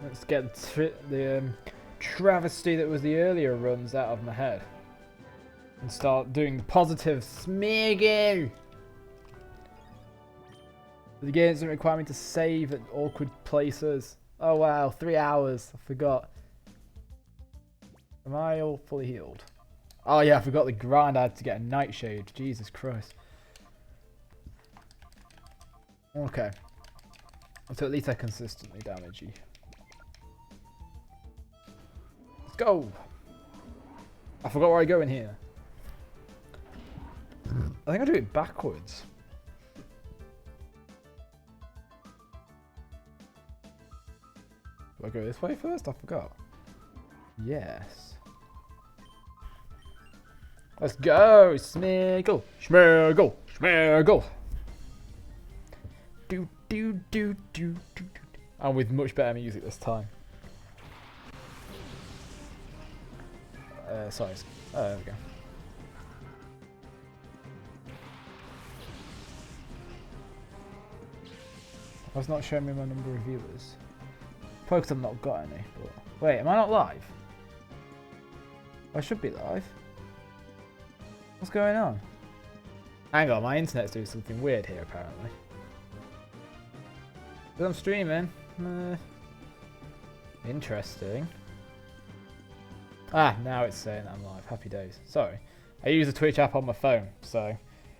Let's get the travesty that was the earlier runs out of my head. And start doing the positive Smeargle. The game doesn't require me to save at awkward places. Oh wow, 3 hours. I forgot. Am I all fully healed? Oh yeah, I forgot the grind I had to get a nightshade. Jesus Christ. Okay. So at least I consistently damage you. Let's go! I forgot where I go in here. I think I do it backwards. Do I go this way first? I forgot. Yes. Let's go! Smeargle! Smeargle! Smeargle! Do do do do do do. And with much better music this time. Sorry. Oh, there we go. It's not showing me my number of viewers. Probably because I've not got any. But wait, am I not live? I should be live. What's going on? Hang on, my internet's doing something weird here apparently. But I'm streaming. Interesting. Ah, now it's saying that I'm live. Happy days. Sorry. I use the Twitch app on my phone, so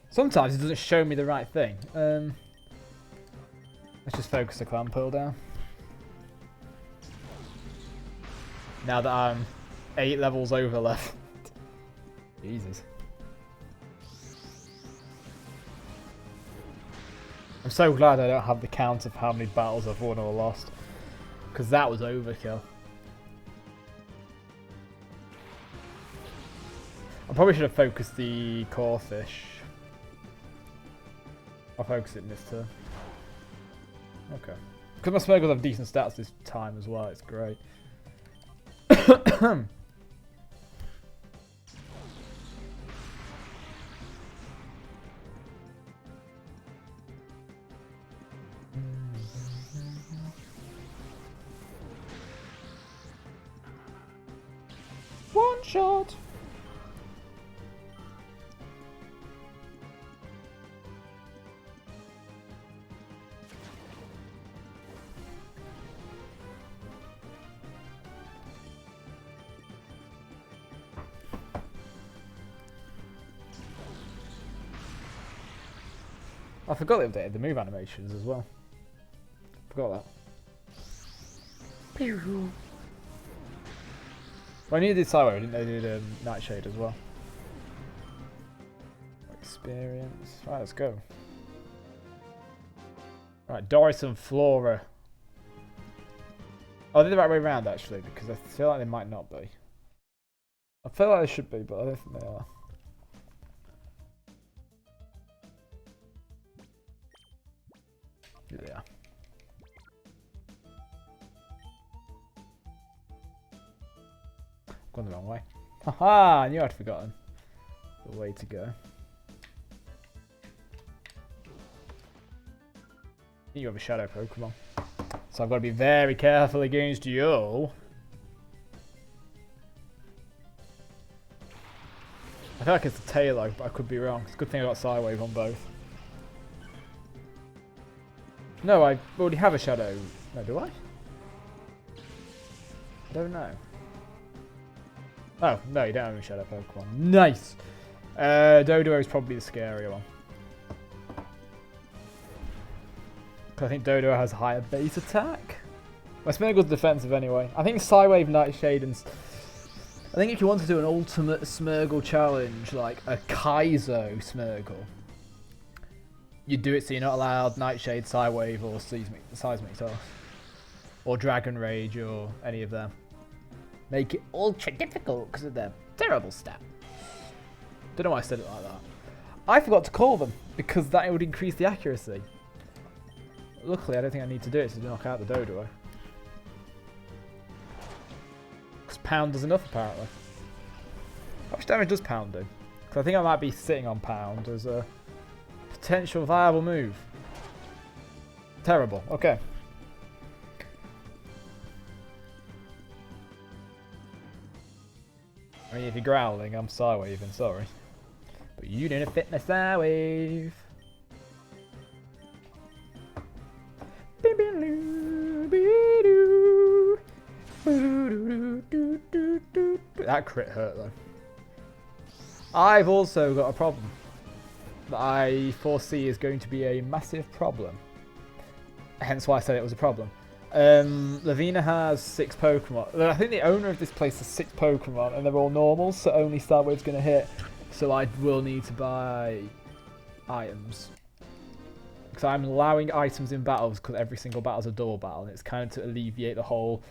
sometimes it doesn't show me the right thing. Let's just focus the clan pull down. Now that I'm 8 levels over left. Jesus. I'm so glad I don't have the count of how many battles I've won or lost. Because that was overkill. I probably should have focused the core fish. I'll focus it in this turn. Okay. Because my Smeargles have decent stats this time as well, it's great. One shot! I forgot they updated the move animations as well. Forgot that. Well, I knew they did Cyber, I didn't know they did Nightshade as well. Experience. Right, let's go. Right, Doris and Flora. Oh, they're the right way around actually, because I feel like they might not be. I feel like they should be, but I don't think they are. Yeah. Gone the wrong way. Haha! I knew I'd forgotten the way to go. You have a shadow Pokemon, so I've got to be very careful against you. I feel like it's the Taillow, but I could be wrong. It's a good thing I got Psywave on both. No, I already have a Shadow. No, do I? I don't know. Oh, no, you don't have a Shadow Pokemon. Nice! Dodo is probably the scarier one. I think Dodo has higher base attack. My Smeargle's defensive anyway. I think Psywave, Nightshade, and... I think if you want to do an ultimate Smeargle challenge, like a Kaizo Smeargle, you do it so you're not allowed Nightshade, Psywave, or Seismic Toss. Or Dragon Rage, or any of them. Make it ultra difficult because of their terrible stat. Don't know why I said it like that. I forgot to call them, because that would increase the accuracy. Luckily, I don't think I need to do it to knock out the Dodo. Because Pound does enough, apparently. How much damage does Pound do? Because I think I might be sitting on Pound as a potential viable move. Terrible. Okay. I mean, if you're growling, I'm Psywaving, sorry. But you didn't fit my Psywave. That crit hurt though. I've also got a problem that I foresee is going to be a massive problem. Hence why I said it was a problem. Lovina has 6 Pokemon. I think the owner of this place has 6 Pokemon and they're all normals, so only Starwave's going to hit. So I will need to buy items. Because I'm allowing items in battles because every single battle is a double battle. And it's kind of to alleviate the whole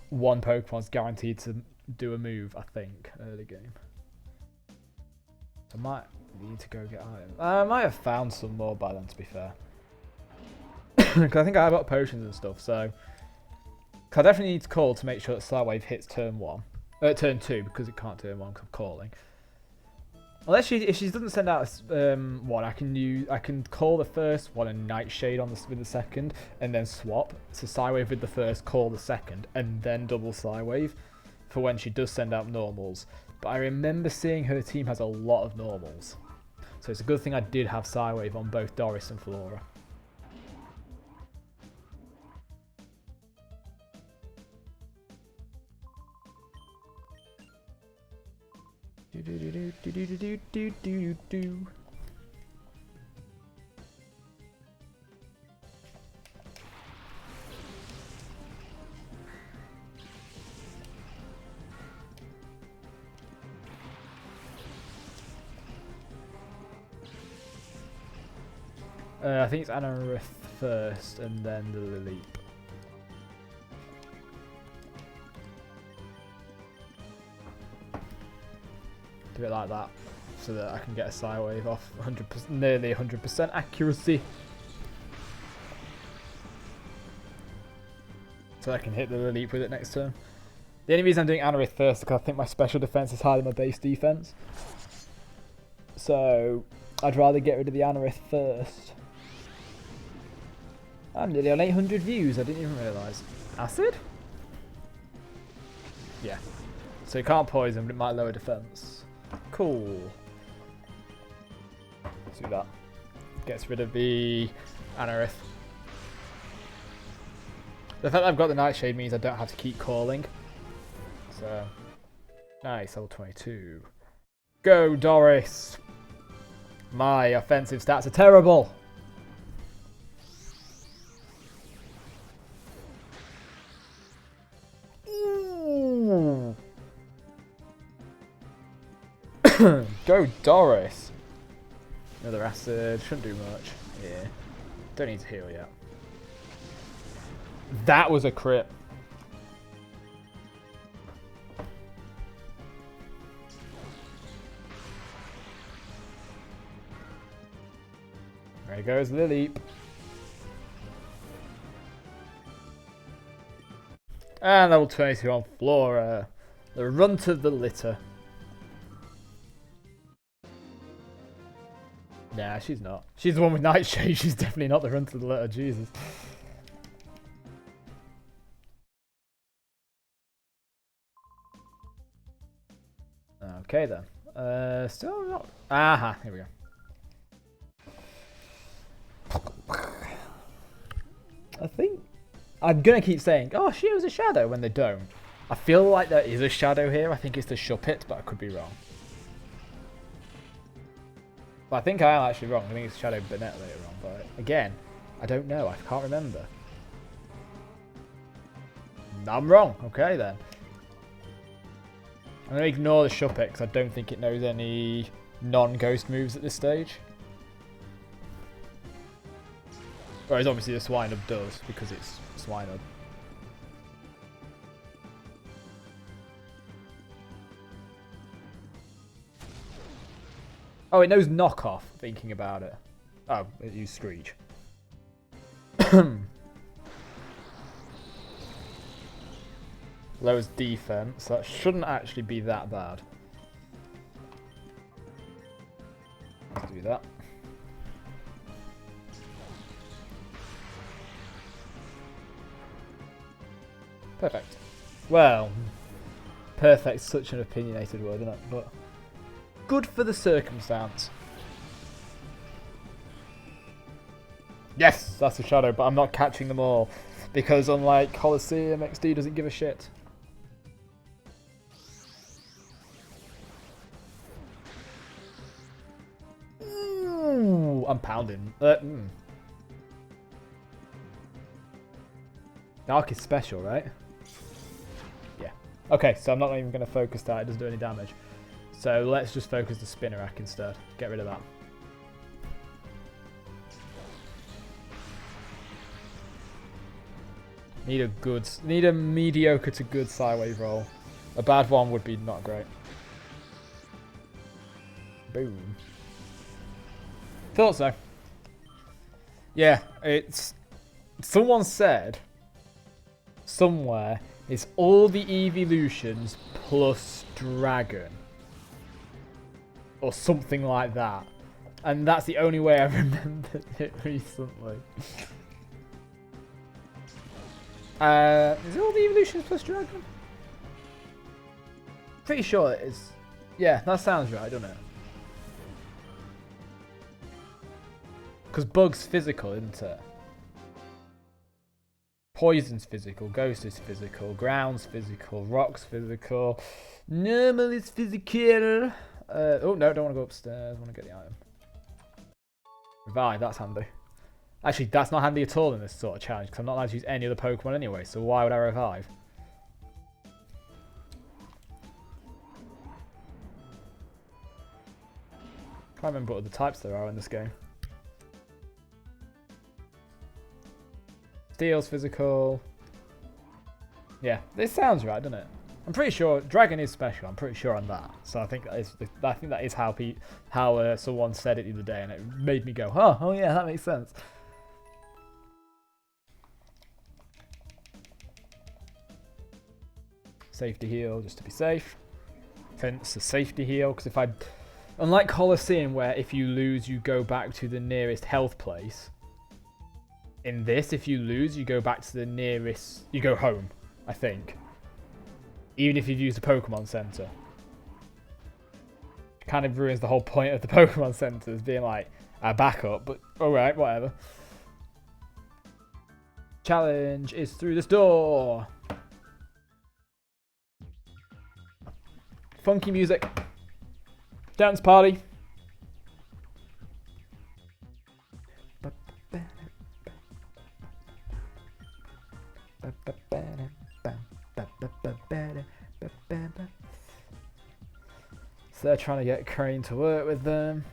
one Pokemon's guaranteed to do a move, I think, early game. I might need to go get items. I might have found some more by then, to be fair. Because I think I have got potions and stuff, so... I definitely need to call to make sure that Starwave hits turn 2, because it can't turn 1 because I'm calling. Unless if she doesn't send out one, I can call the first one and Nightshade on with the second, and then swap. So Psywave with the first, call the second, and then double Psywave for when she does send out normals. But I remember seeing her team has a lot of normals, so it's a good thing I did have Psywave on both Doris and Flora. I think it's Anorith first and then the Lilip. Do it like that so that I can get a Psywave off 100%, nearly 100% accuracy. So I can hit the Lilip with it next turn. The only reason I'm doing Anorith first is because I think my special defense is higher than my base defense. So I'd rather get rid of the Anorith first. I'm nearly on 800 views, I didn't even realise. Acid? Yeah. So you can't poison, but it might lower defense. Cool. Let's do that. Gets rid of the Anorith. The fact that I've got the Nightshade means I don't have to keep calling. So, nice, level 22. Go, Doris! My offensive stats are terrible! Ooh. Go, Doris! Another acid, shouldn't do much. Yeah. Don't need to heal yet. That was a crit. There goes Lilip. And level 22 on Flora. The runt of the litter. Nah, she's not. She's the one with Nightshade. She's definitely not the runt of the litter. Jesus. Okay then. Still not. Aha, here we go. I think I'm gonna keep saying, "Oh, she was a shadow" when they don't. I feel like there is a shadow here. I think it's the Shuppet, but I could be wrong. But I think I am actually wrong. I think it's Shadow Burnett later on. But again, I don't know. I can't remember. I'm wrong. Okay then. I'm going to ignore the Shuppet because I don't think it knows any non-ghost moves at this stage. Whereas obviously the Swinub does because it's Swinub. Oh, it knows knockoff, thinking about it. Oh, it used Screech. Lowers defense. That shouldn't actually be that bad. Let's do that. Perfect. Well, Perfect's such an opinionated word, isn't it? But good for the circumstance. Yes, that's a shadow, but I'm not catching them all. Because unlike Colosseum, XD doesn't give a shit. Ooh, I'm pounding. Dark is special, right? Yeah. Okay, so I'm not even going to focus that. It doesn't do any damage. So let's just focus the spinner rack instead. Get rid of that. Need a mediocre to good Psywave roll. A bad one would be not great. Boom. Thought so. Yeah, it's... Someone said... Somewhere, it's all the evolutions plus dragon. Or something like that. And that's the only way I remembered it recently. Is it all the evolutions plus dragon? Pretty sure it is. Yeah, that sounds right, doesn't it? Because bug's physical, isn't it? Poison's physical, ghost is physical, ground's physical, rock's physical, normal is physical. Oh no, don't want to go upstairs, I want to get the item. Revive, that's handy. Actually, that's not handy at all in this sort of challenge, because I'm not allowed to use any other Pokemon anyway, so why would I revive? Can't remember what other types there are in this game. Steel's physical. Yeah, this sounds right, doesn't it? I'm pretty sure Dragon is special. I'm pretty sure on that. So I think that is how someone said it the other day, and it made me go, oh yeah, that makes sense. Safety heal, just to be safe. Fence a safety heal, because if I, unlike Colosseum, where if you lose, you go back to the nearest health place. In this, if you lose, you go back to the nearest, you go home, I think. Even if you've used the Pokemon Center. It kind of ruins the whole point of the Pokemon Centers, being like a backup, but alright, whatever. Challenge is through this door. Funky music. Dance party. So they're trying to get Crane to work with them.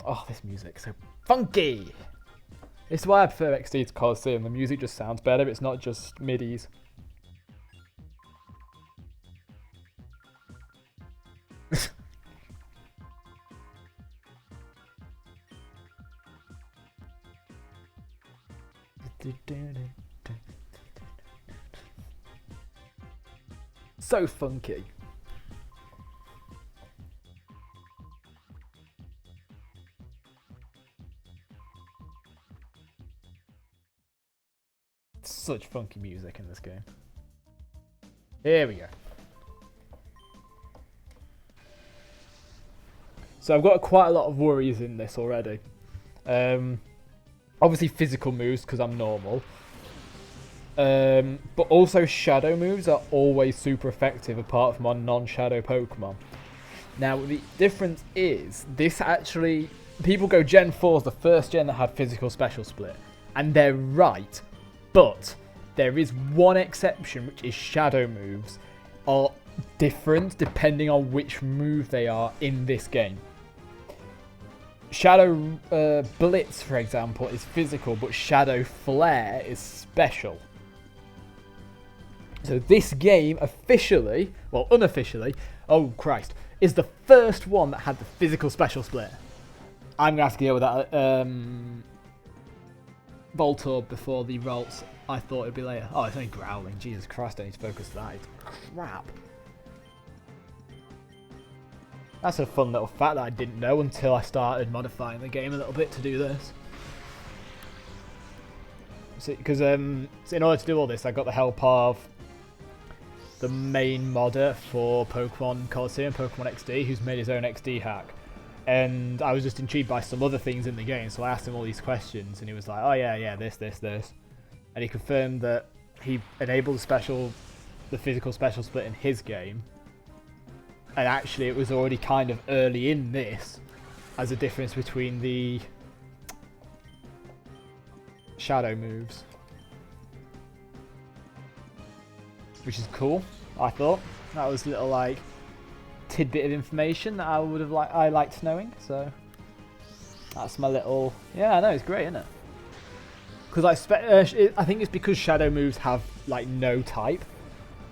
Oh, this music's so funky. This is why I prefer XD to Colosseum. The music just sounds better. It's not just midis. So funky. Such funky music in this game. Here we go. So I've got quite a lot of worries in this already. Obviously physical moves because I'm normal. But also shadow moves are always super effective apart from on non-shadow Pokemon. Now the difference is, this actually, people go Gen 4 is the first gen that had physical special split. And they're right. But there is one exception, which is shadow moves are different depending on which move they are in this game. Shadow Blitz, for example, is physical, but Shadow Flare is special. So this game officially, well unofficially, oh Christ, is the first one that had the physical special split. I'm going to have to deal with that Voltorb before the Ralts. I thought it'd be later. Oh, it's only growling. Jesus Christ, I need to focus that. It's crap. That's a fun little fact that I didn't know until I started modifying the game a little bit to do this. Because in order to do all this, I got the help of the main modder for Pokemon Colosseum, Pokemon XD, who's made his own XD hack. And I was just intrigued by some other things in the game, so I asked him all these questions, and he was like, oh yeah, this. And he confirmed that he enabled the physical special split in his game, and actually it was already kind of early in this as a difference between the shadow moves. Which is cool, I thought. That was a little like tidbit of information that I liked knowing, so that's my little, yeah, I know, it's great, isn't it? Because I think it's because shadow moves have like no type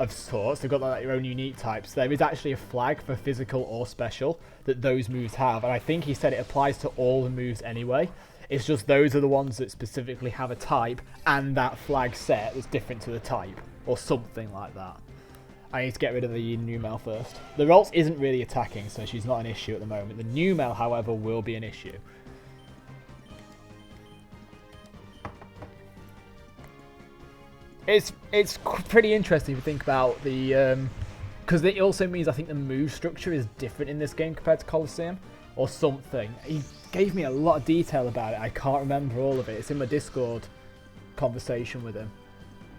of sorts. They've got like their own unique types. There is actually a flag for physical or special that those moves have, and I think he said it applies to all the moves anyway. It's just those are the ones that specifically have a type and that flag set that's different to the type or something like that. I need to get rid of the Numel first. The Ralts isn't really attacking, so she's not an issue at the moment. The Numel, however, will be an issue. It's pretty interesting to think about the... because it also means I think the move structure is different in this game compared to Colosseum. Or something. He gave me a lot of detail about it. I can't remember all of it. It's in my Discord conversation with him.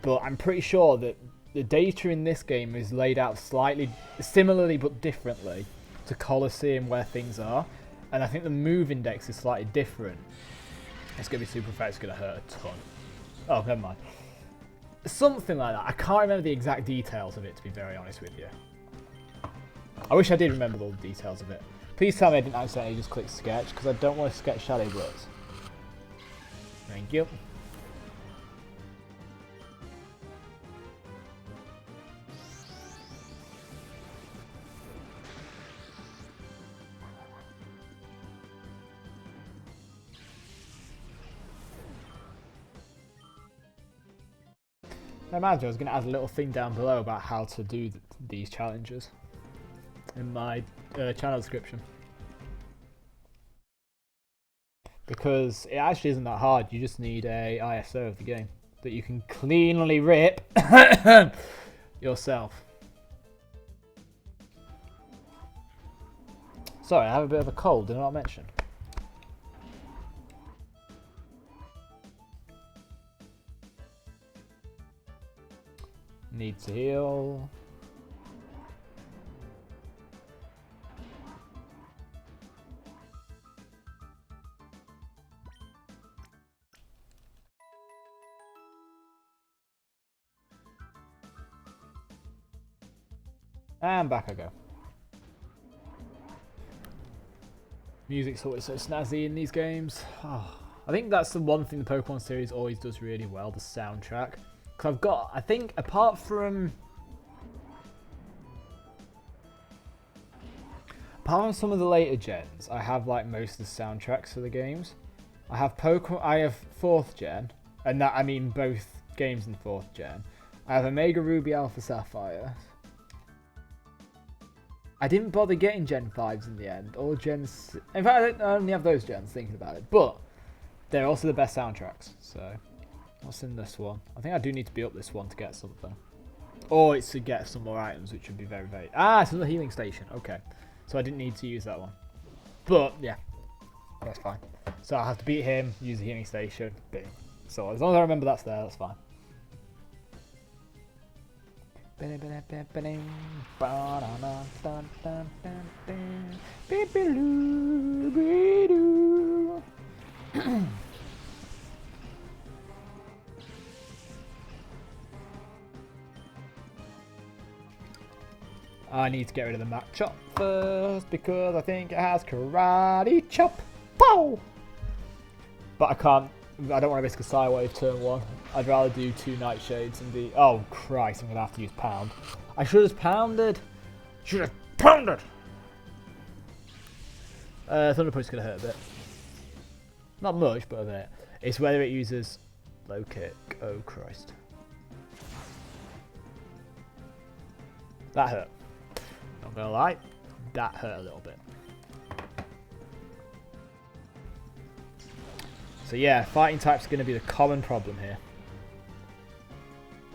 But I'm pretty sure that the data in this game is laid out slightly similarly but differently to Colosseum where things are, and I think the move index is slightly different. It's going to be super fast, it's going to hurt a ton. Oh, never mind. Something like that. I can't remember the exact details of it, to be very honest with you. I wish I did remember all the details of it. Please tell me I didn't accidentally just click sketch, because I don't want to sketch Shadow Blitz. Thank you. I imagine I was going to add a little thing down below about how to do these challenges in my channel description. Because it actually isn't that hard, you just need a ISO of the game that you can cleanly rip yourself. Sorry, I have a bit of a cold, did I not mention? Need to heal. And back I go. Music's always so snazzy in these games. Oh, I think that's the one thing the Pokemon series always does really well, the soundtrack. Because I've got, I think, apart from some of the later gens, I have like most of the soundtracks for the games. I have 4th gen, and that I mean both games in 4th gen. I have Omega Ruby Alpha Sapphire. I didn't bother getting Gen 5s in the end, or Gens. In fact, I only have those gens thinking about it, but they're also the best soundtracks. So, what's in this one? I think I do need to be up this one to get something. Or it's to get some more items, which would be very, very... Ah, it's another healing station. Okay. So I didn't need to use that one. But, yeah. That's fine. So I have to beat him, use the healing station. Boom. So as long as I remember that's there, that's fine. I need to get rid of the Mach Chop first because I think it has Karate Chop. Pow! But I can't. I don't want to risk a Psywave turn 1. I'd rather do 2 Nightshades and be... Oh, Christ, I'm going to have to use Pound. I should have pounded. Should have pounded! Thunder Punch is going to hurt a bit. Not much, but a bit. It's whether it uses low kick. Oh, Christ. That hurt. Not going to lie. That hurt a little bit. So yeah, fighting type's going to be the common problem here.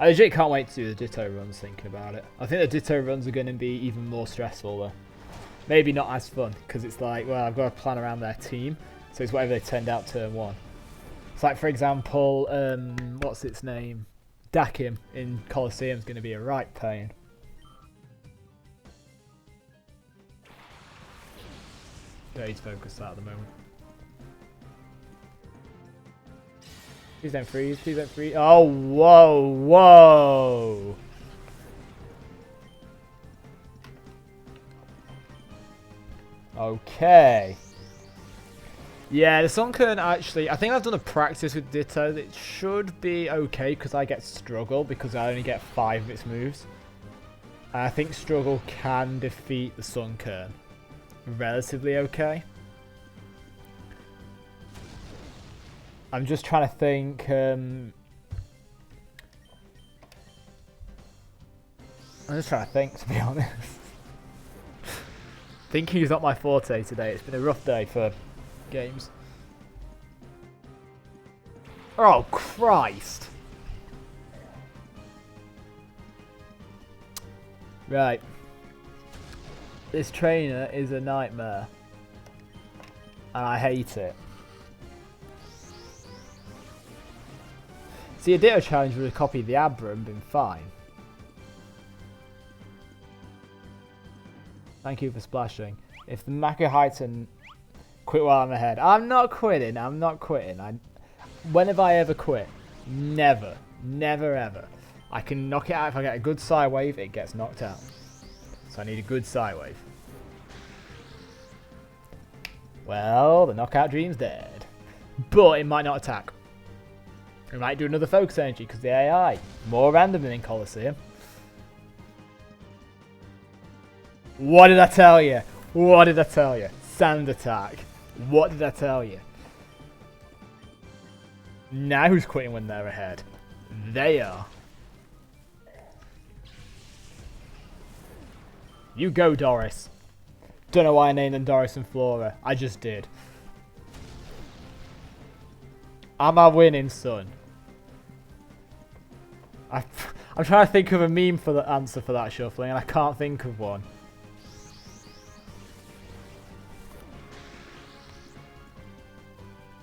I legit can't wait to do the Ditto runs thinking about it. I think the Ditto runs are going to be even more stressful though. Maybe not as fun, because it's like, well, I've got to plan around their team. So it's whatever they turned out turn 1. It's like, for example, what's its name? Dakim in Colosseum is going to be a right pain. Don't need to focus that at the moment. Please don't freeze, please don't freeze. Oh, whoa, whoa! Okay. Yeah, the Sunken actually, I think I've done a practice with Ditto. It should be okay because I get Struggle because I only get 5 of its moves. And I think Struggle can defeat the Sunken relatively okay. I'm just trying to think. I'm just trying to think, to be honest. Thinking is not my forte today. It's been a rough day for games. Oh, Christ. Right. This trainer is a nightmare. And I hate it. See, a Ditto challenge would have copied the Abra and been fine. Thank you for splashing. If the Makuhaitan quit while I'm ahead. I'm not quitting. I'm not quitting. When have I ever quit? Never. Never ever. I can knock it out if I get a good side wave, it gets knocked out. So I need a good side wave. Well, the knockout dream's dead. But it might not attack. It might do another focus energy because the AI. More random than in Colosseum. What did I tell you? What did I tell you? Sand attack. What did I tell you? Now who's quitting when they're ahead? They are. You go, Doris. Don't know why I named them Doris and Flora. I just did. Am I winning, son? I'm trying to think of a meme for the answer for that shuffling, and I can't think of one.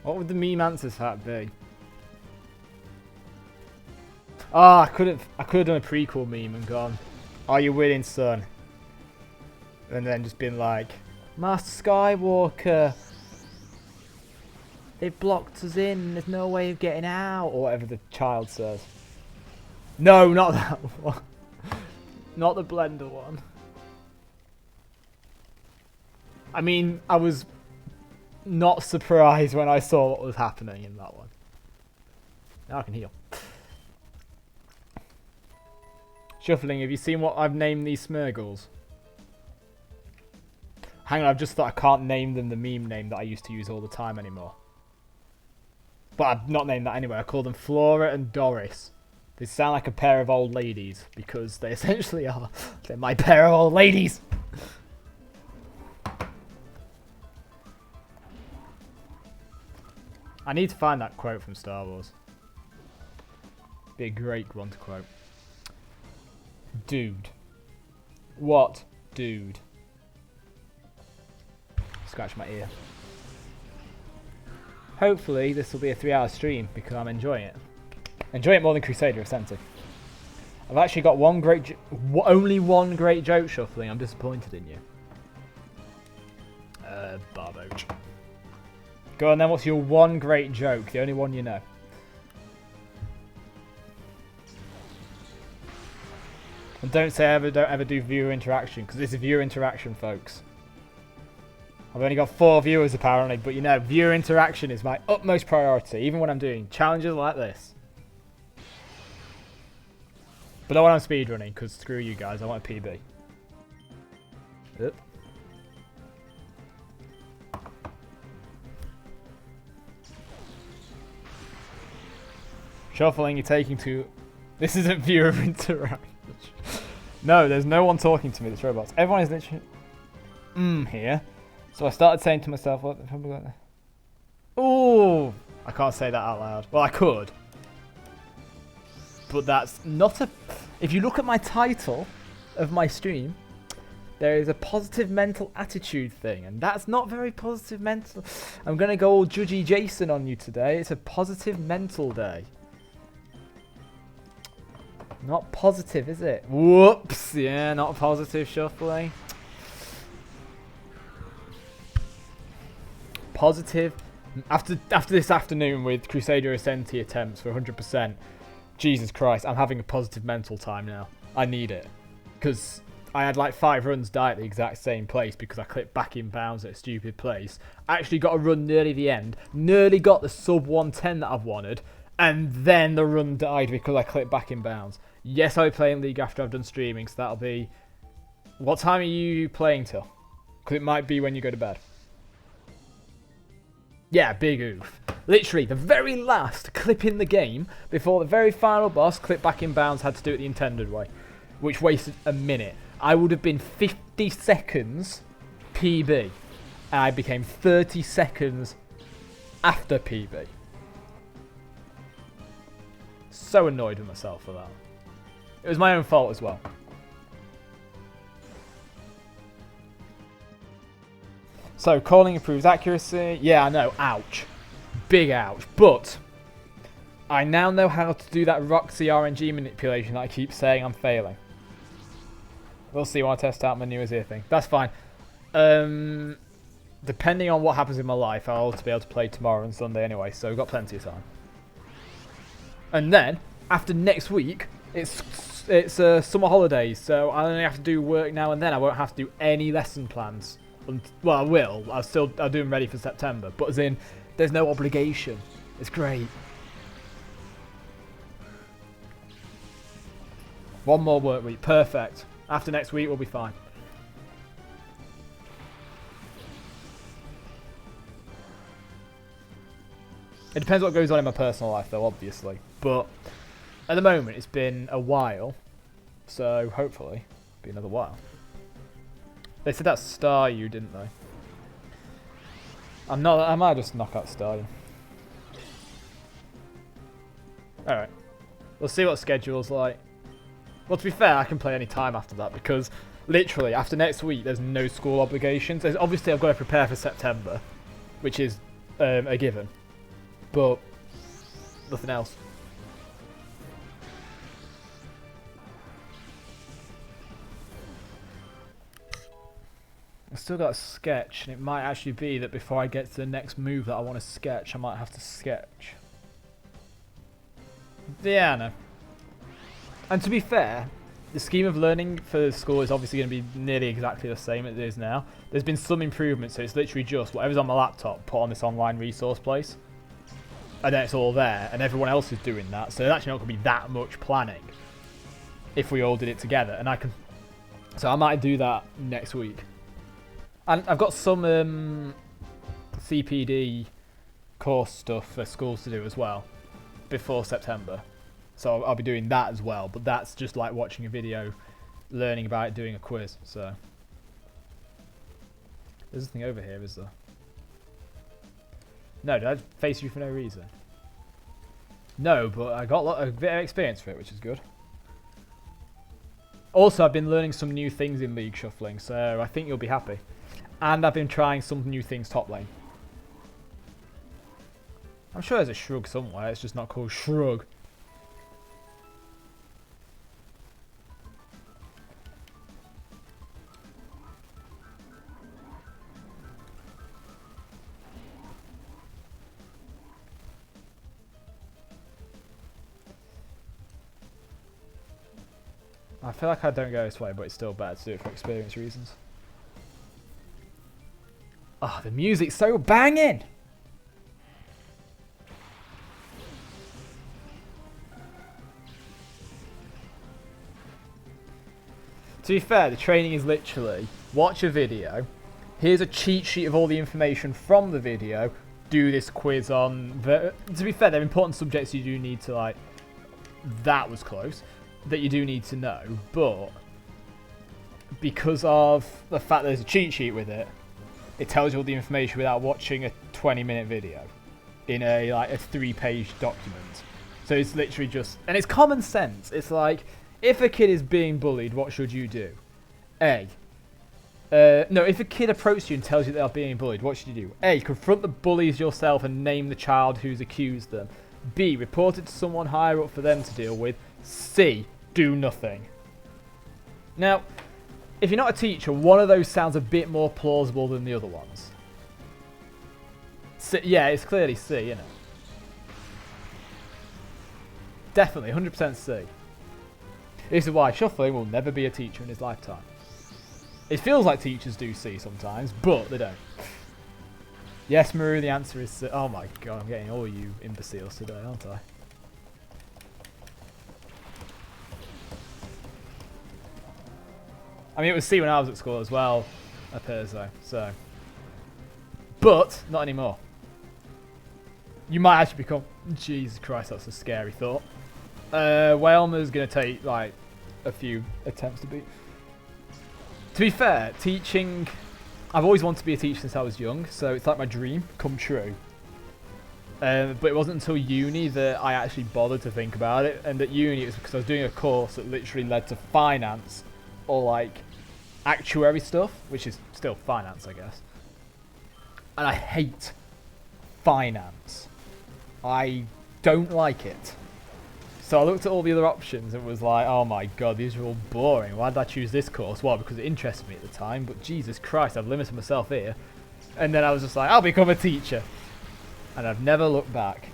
What would the meme answers for that be? Ah, I could have done a prequel meme and gone, "Are you winning, son?" And then just been like, "Master Skywalker, they blocked us in. There's no way of getting out," or whatever the child says. No, not that one. Not the blender one. I mean, I was not surprised when I saw what was happening in that one. Now I can heal. Shuffling, have you seen what I've named these Smeargles? Hang on, I've just thought I can't name them the meme name that I used to use all the time anymore. But I've not named that anyway. I call them Flora and Doris. They sound like a pair of old ladies because they essentially are. They're my pair of old ladies. I need to find that quote from Star Wars. Be a great one to quote. Dude. What? Dude. Scratch my ear. Hopefully this will be a 3-hour stream because I'm enjoying it. Enjoy it more than Crusader Ascension. I've actually got only one great joke shuffling. I'm disappointed in you. Barboach. Go on then, what's your one great joke? The only one you know. And don't say don't ever do viewer interaction, because this is viewer interaction, folks. I've only got 4 viewers apparently, but you know, viewer interaction is my utmost priority, even when I'm doing challenges like this. But not when I'm speedrunning, because screw you guys, I want a PB. Yep. Shuffling, you're taking to... This isn't viewer interaction. No, there's no one talking to me, this robots. Everyone is literally... here. So I started saying to myself, what the fuck was that? Ooh! I can't say that out loud. Well, I could. but that's not a... If you look at my title of my stream, there is a positive mental attitude thing, and that's not very positive mental. I'm going to go all judgy Jason on you today. It's a positive mental day. Not positive, is it? Whoops. Yeah, not positive shuffling. Positive. After this afternoon with Crusader Ascenti attempts for 100%, Jesus Christ, I'm having a positive mental time now. I need it. Because I had like 5 runs die at the exact same place because I clicked back in bounds at a stupid place. I actually got a run nearly the end. Nearly got the sub 110 that I've wanted. And then the run died because I clicked back in bounds. Yes, I'll be playing League after I've done streaming, so that'll be... What time are you playing till? Because it might be when you go to bed. Yeah, big oof. Literally, the very last clip in the game, before the very final boss, clip back in bounds, had to do it the intended way, which wasted a minute. I would have been 50 seconds PB, and I became 30 seconds after PB. So annoyed with myself for that. It was my own fault as well. So, calling improves accuracy. Yeah, I know. Ouch. Big ouch. But I now know how to do that Roxy RNG manipulation that I keep saying I'm failing. We'll see when I test out my new Azir thing. That's fine. Depending on what happens in my life, I'll be able to play tomorrow and Sunday anyway, so we've got plenty of time. And then, after next week, it's summer holidays, so I only have to do work now and then. I won't have to do any lesson plans. Well, I will. I'll do them ready for September. But as in, there's no obligation. It's great. One more work week. Perfect. After next week, we'll be fine. It depends what goes on in my personal life, though, obviously. But at the moment, it's been a while. So, hopefully, it'll be another while. They said that star you, didn't they? I might just knock out star you. Alright. We'll see what schedule's like. Well, to be fair, I can play any time after that because literally after next week there's no school obligations. Obviously I've got to prepare for September, which is a given. But nothing else. I've still got a sketch, and it might actually be that before I get to the next move that I want to sketch, I might have to sketch. Yeah, I know. And to be fair, the scheme of learning for school is obviously going to be nearly exactly the same as it is now. There's been some improvements, so it's literally just whatever's on my laptop, put on this online resource place. And then it's all there, and everyone else is doing that, so there's actually not going to be that much planning if we all did it together. And so I might do that next week. And I've got some CPD course stuff for schools to do as well before September. So I'll be doing that as well, but that's just like watching a video, learning about it, doing a quiz. So there's nothing over here, is there? No, did I face you for no reason? No, but I got a bit of experience for it, which is good. Also, I've been learning some new things in League Shuffling, so I think you'll be happy. And I've been trying some new things top lane. I'm sure there's a shrug somewhere, it's just not called shrug. I feel like I don't go this way, but it's still better to do it for experience reasons. Oh, the music's so banging! To be fair, the training is literally watch a video, here's a cheat sheet of all the information from the video, do this quiz on... To be fair, they're important subjects you do need to, like... That was close. That you do need to know, but because of the fact there's a cheat sheet with it, it tells you all the information without watching a 20-minute video in a 3-page document. So it's literally just... And it's common sense. It's like, if a kid is being bullied, what should you do? A. No, if a kid approaches you and tells you they are being bullied, what should you do? A. Confront the bullies yourself and name the child who's accused them. B. Report it to someone higher up for them to deal with. C. Do nothing. Now, if you're not a teacher, one of those sounds a bit more plausible than the other ones. C, yeah, it's clearly C, isn't it? Definitely, 100% C. This is why Shuffling will never be a teacher in his lifetime. It feels like teachers do C sometimes, but they don't. Yes, Maru, the answer is C. Oh my god, I'm getting all you imbeciles today, aren't I? I mean, it was C when I was at school as well, appears though, so. But, not anymore. You might actually become... Jesus Christ, that's a scary thought. Whalmer's going to take, like, a few attempts to beat. To be fair, teaching... I've always wanted to be a teacher since I was young, so it's like my dream come true. But it wasn't until uni that I actually bothered to think about it. And at uni, it was because I was doing a course that literally led to finance or, like, actuary stuff, which is still finance, I guess. And I hate finance. I don't like it. So I looked at all the other options and was like, oh my god, these are all boring. Why did I choose this course? Well, because it interested me at the time, but Jesus Christ, I've limited myself here. And then I was just like, I'll become a teacher. And I've never looked back.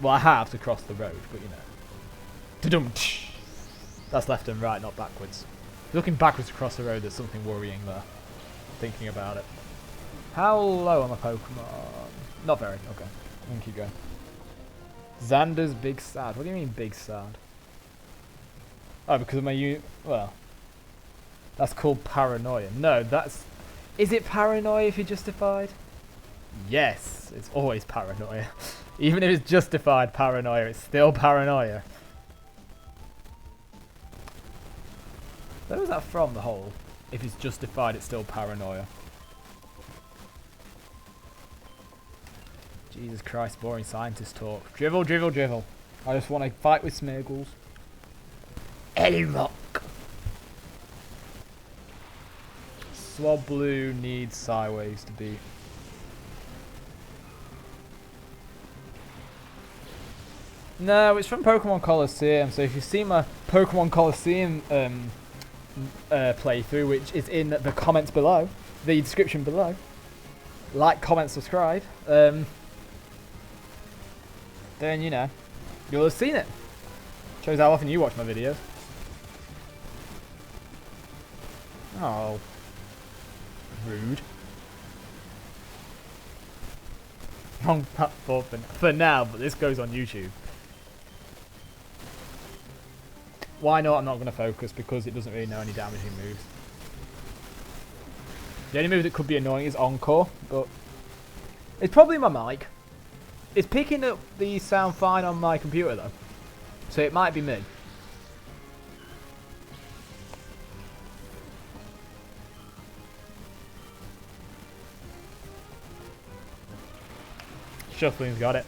Well, I have to cross the road, but you know. Ta-dum. That's left and right, not backwards. Looking backwards across the road, there's something worrying there. Thinking about it. How low are my Pokemon? Not very, okay. I'm gonna keep going. Xander's Big Sad. What do you mean Big Sad? Oh, because of my well, that's called paranoia. No, that's... Is it paranoia if you're justified? Yes, it's always paranoia. Even if it's justified paranoia, it's still paranoia. Where was that from, the whole? If it's justified, it's still paranoia. Jesus Christ, boring scientist talk. Drivel, drivel, drivel. I just want to fight with Smeargles. Ellie Rock. Swablu needs Sideways to beat. No, it's from Pokemon Coliseum. So if you see my Pokemon Coliseum playthrough, which is in the comments below, the description below, like, comment, subscribe, then, you know, you'll have seen it. Shows how often you watch my videos. Oh. Rude. Wrong platform for now, but this goes on YouTube. Why not? I'm not going to focus because it doesn't really know any damaging moves. The only move that could be annoying is Encore, but it's probably my mic. It's picking up the sound fine on my computer though, so it might be me. Shuffling's got it.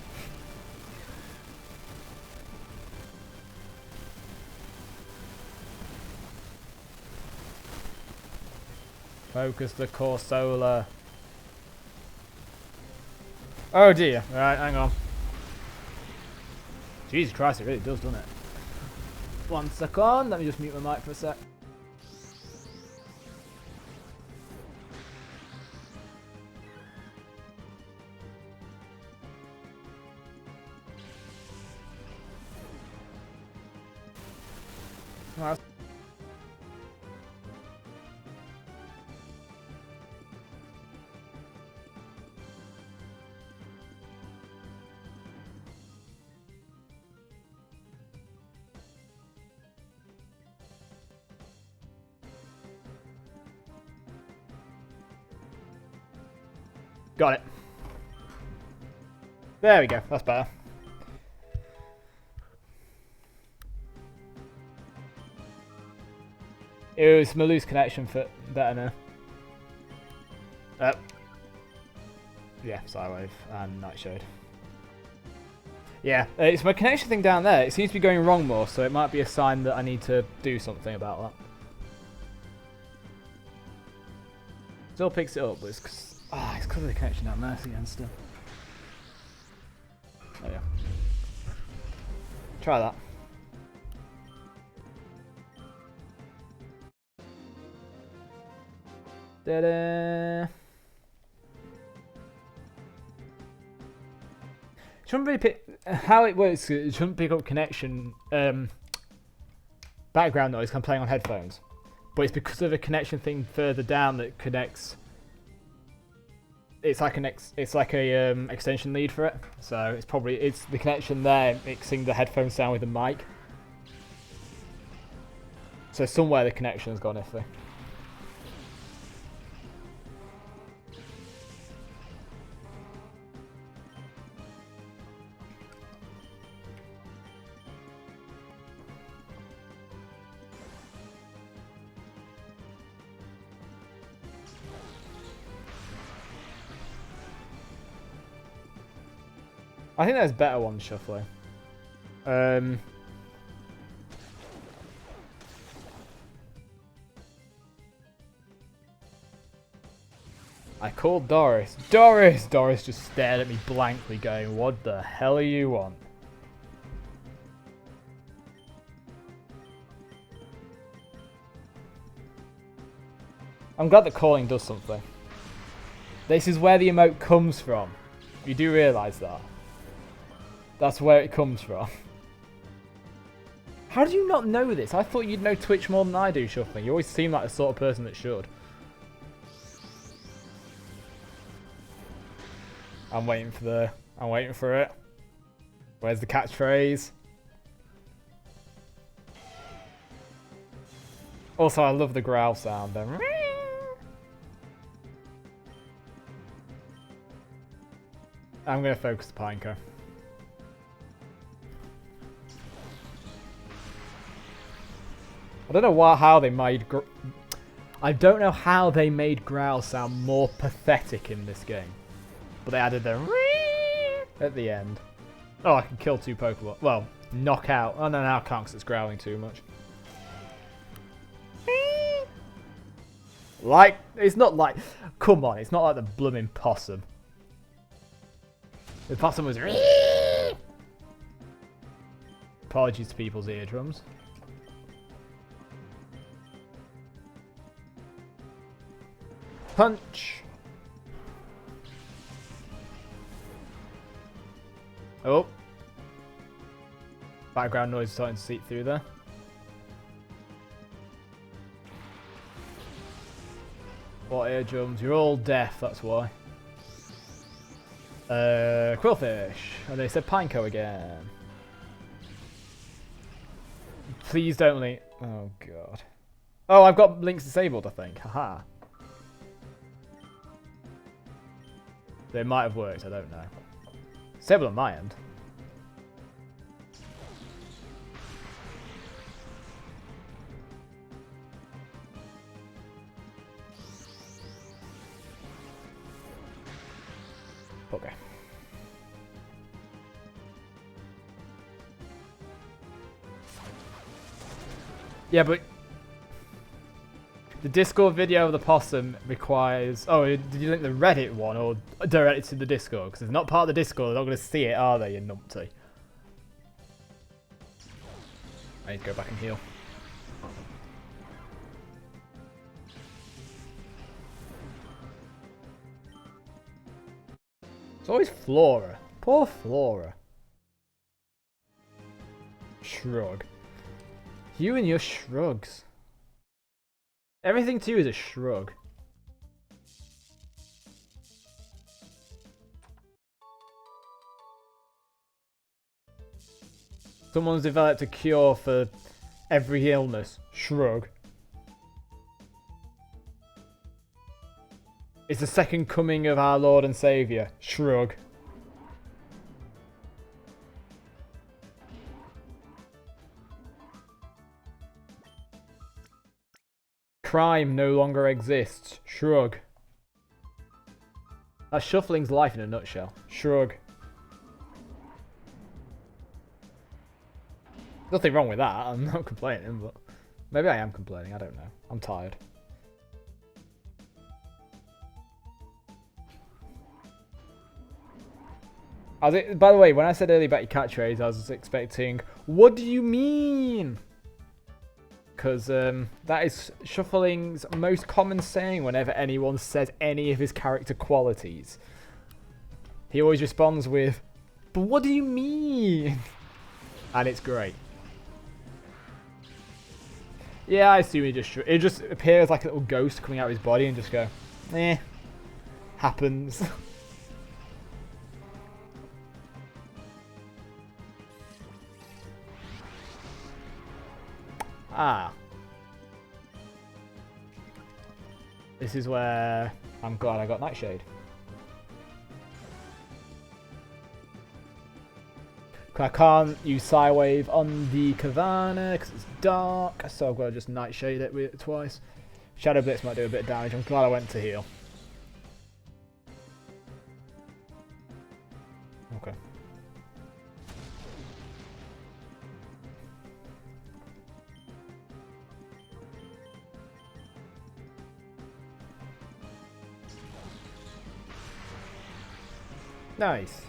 Focus the Corsola. Oh dear. Right, hang on. Jesus Christ, it really does, doesn't it? 1 second. Let me just mute my mic for a sec. Right. Got it. There we go. That's better. It was my loose connection for better now. Yeah, Sidewave and Nightshade. Yeah, it's my connection thing down there. It seems to be going wrong more, so it might be a sign that I need to do something about that. Still picks it up, but it's because of the connection down there again still. Oh yeah. Try that. Da-da. Shouldn't really pick how it works. It shouldn't pick up connection background noise. 'Cause I'm playing on headphones, but it's because of a connection thing further down that connects. It's like a extension lead for it. So it's the connection there mixing the headphone sound with the mic. So somewhere the connection has gone iffy. I think there's better ones shuffling. I called Doris. Doris! Doris just stared at me blankly going, what the hell are you on? I'm glad that calling does something. This is where the emote comes from. You do realise that? That's where it comes from. How do you not know this? I thought you'd know Twitch more than I do, Shuffling. You always seem like the sort of person that should. I'm waiting for it. Where's the catchphrase? Also, I love the growl sound then. I'm gonna focus the Pineco. I don't know how they made. I don't know how they made growl sound more pathetic in this game, but they added the at the end. Oh, I can kill 2 Pokemon. Well, knock out. Oh no, now I can't because it's growling too much. Like, it's not like. Come on, it's not like the blooming possum. The possum was. Apologies to people's eardrums. Punch! Oh. Background noise is starting to seep through there. What eardrums? You're all deaf, that's why. Quillfish. And they said Pineco again. Please don't leave. Oh god. Oh, I've got links disabled, I think. Haha. They might have worked, I don't know. Stable on my end. Okay. Yeah, but the Discord video of the possum requires... Oh, did you link the Reddit one or direct it to the Discord? Because it's not part of the Discord, they're not going to see it, are they, you numpty? I need to go back and heal. It's always Flora. Poor Flora. Shrug. You and your shrugs. Everything to you is a shrug. Someone's developed a cure for every illness. Shrug. It's the second coming of our Lord and Saviour. Shrug. Crime no longer exists. Shrug. That's Shuffling's life in a nutshell. Shrug. Nothing wrong with that. I'm not complaining, but maybe I am complaining. I don't know. I'm tired. By the way, when I said earlier about your catchphrase, I was expecting, what do you mean? Because that is Shuffling's most common saying whenever anyone says any of his character qualities. He always responds with, but what do you mean? And it's great. Yeah, I assume it just appears like a little ghost coming out of his body and just go, eh, happens. Ah. This is where I'm glad I got Nightshade. I can't use Psywave on the Kavana because it's dark, so I've got to just Nightshade it with it twice. Shadow Blitz might do a bit of damage. I'm glad I went to heal. Okay. Nice.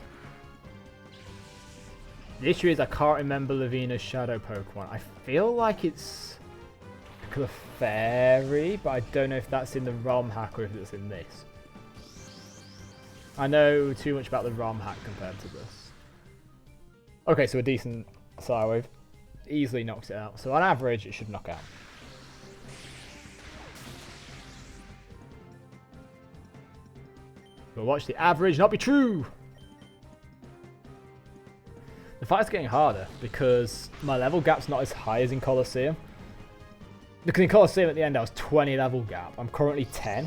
The issue is I can't remember Lovina's shadow Pokemon. I feel like it's Clefairy, but I don't know if that's in the ROM hack or if it's in this. I know too much about the ROM hack compared to this. Okay, so a decent Psywave. Easily knocks it out. So on average, it should knock out. But watch the average not be true! The fight's getting harder because my level gap's not as high as in Colosseum. Because in Colosseum at the end I was 20 level gap. I'm currently 10.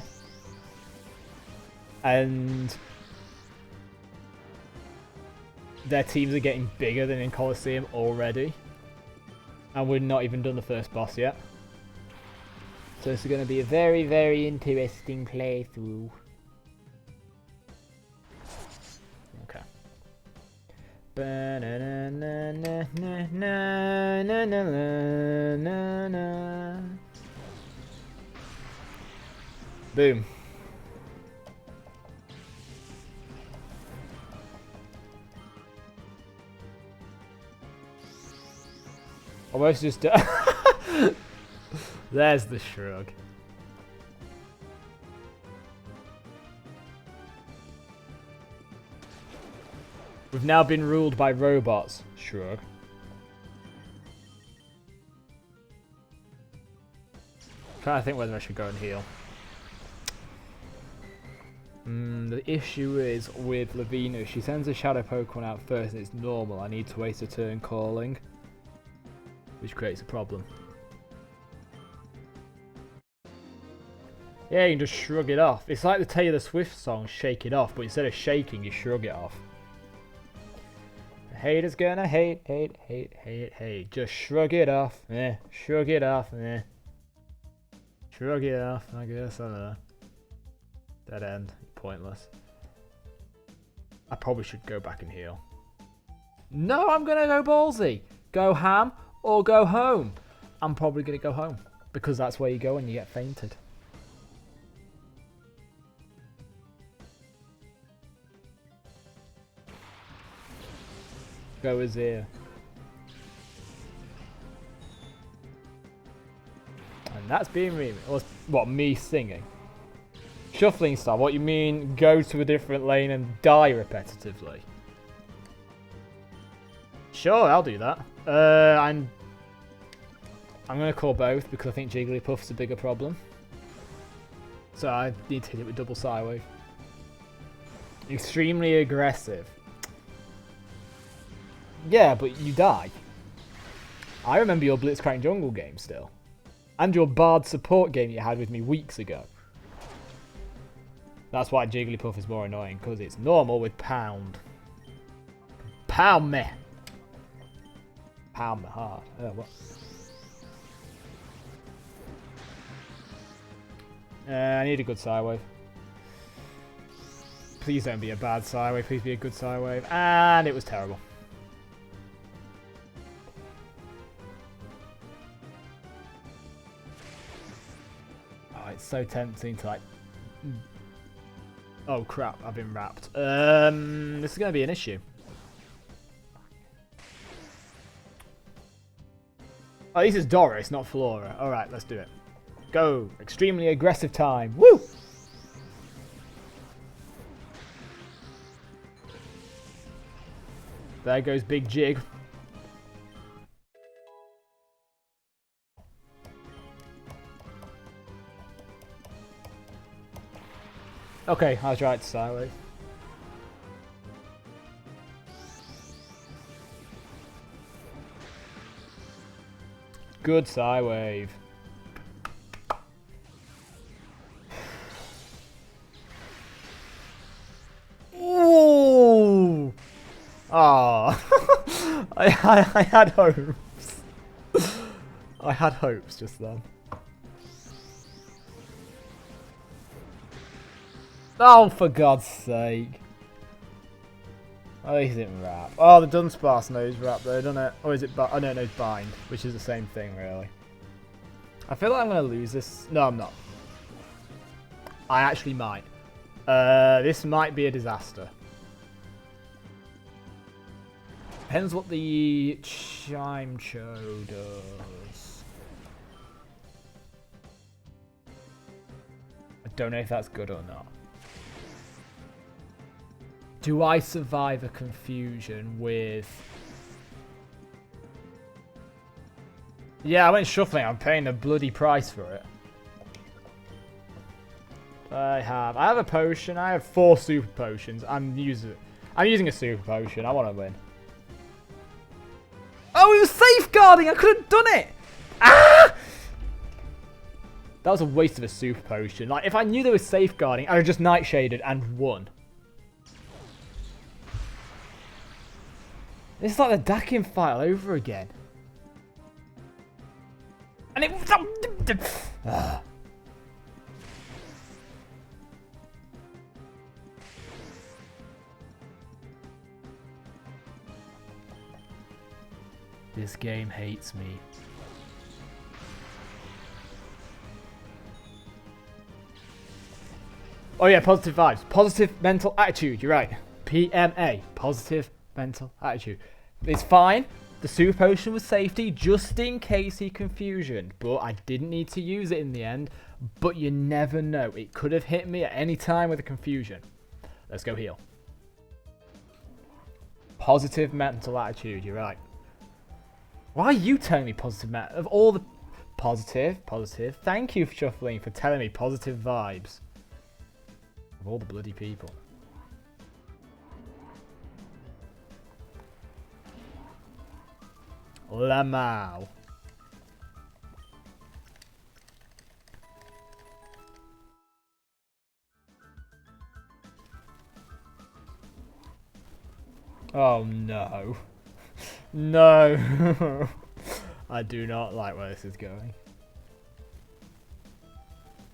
And their teams are getting bigger than in Colosseum already. And we're not even done the first boss yet. So this is going to be a very, very interesting playthrough. Okay. Boom. Almost just there's the shrug. We've now been ruled by robots. Shrug. Trying to think whether I should go and heal. The issue is with Lovina. She sends a shadow Pokemon out first and it's normal. I need to waste a turn calling, which creates a problem. Yeah, you can just shrug it off. It's like the Taylor Swift song, Shake It Off, but instead of shaking, you shrug it off. Haters gonna hate, hate, hate, hate, hate. Just shrug it off. Shrug it off. Shrug it off, I guess. I don't know. Dead end. Pointless. I probably should go back and heal. No, I'm gonna go ballsy. Go ham or go home. I'm probably gonna go home because that's where you go when you get fainted. Go Azir. And that's being remixed. Or what, me singing? Shuffling style. What you mean go to a different lane and die repetitively? Sure, I'll do that. I'm going to call both because I think Jigglypuff's a bigger problem. So I need to hit it with double Psywave. Extremely aggressive. Yeah, but you die. I remember your Blitzcrank Jungle game still. And your Bard support game you had with me weeks ago. That's why Jigglypuff is more annoying, because it's normal with Pound. Pound me! Pound me hard. What? I need a good Psywave. Please don't be a bad Psywave, please be a good Psywave. And it was terrible. it's so tempting to like... Oh crap, I've been wrapped. This is going to be an issue. Oh, this is Doris, not Flora. Alright, let's do it. Go. Extremely aggressive time. Woo! There goes Big Jig. Okay, I was right to sideways. Good side wave. Ooh! Ah, I had hopes. I had hopes just then. Oh, for God's sake! Oh, he didn't wrap. Oh, the Dunsparce knows wrap though, doesn't it? Or is it? Oh no, it knows bind, which is the same thing, really. I feel like I'm gonna lose this. No, I'm not. I actually might. This might be a disaster. Depends what the Chimecho does. I don't know if that's good or not. Do I survive a confusion with... Yeah, I went shuffling. I'm paying a bloody price for it. I have a potion. I have 4 super potions. I'm using a super potion. I want to win. Oh, it was safeguarding. I could have done it. Ah! That was a waste of a super potion. Like, if I knew there was safeguarding, I would have just nightshaded and won. It's like the Dakin fight all over again. And it... This game hates me. Oh yeah, positive vibes. Positive mental attitude, you're right. PMA. Positive mental attitude. It's fine. The super potion was safety just in case he confusioned, but I didn't need to use it in the end. But you never know. It could have hit me at any time with a confusion. Let's go heal. Positive mental attitude, you're right. Why are you telling me positive of all the... Positive. Thank you, Shuffling, for telling me positive vibes. Of all the bloody people. Lamau. Oh no. No. I do not like where this is going.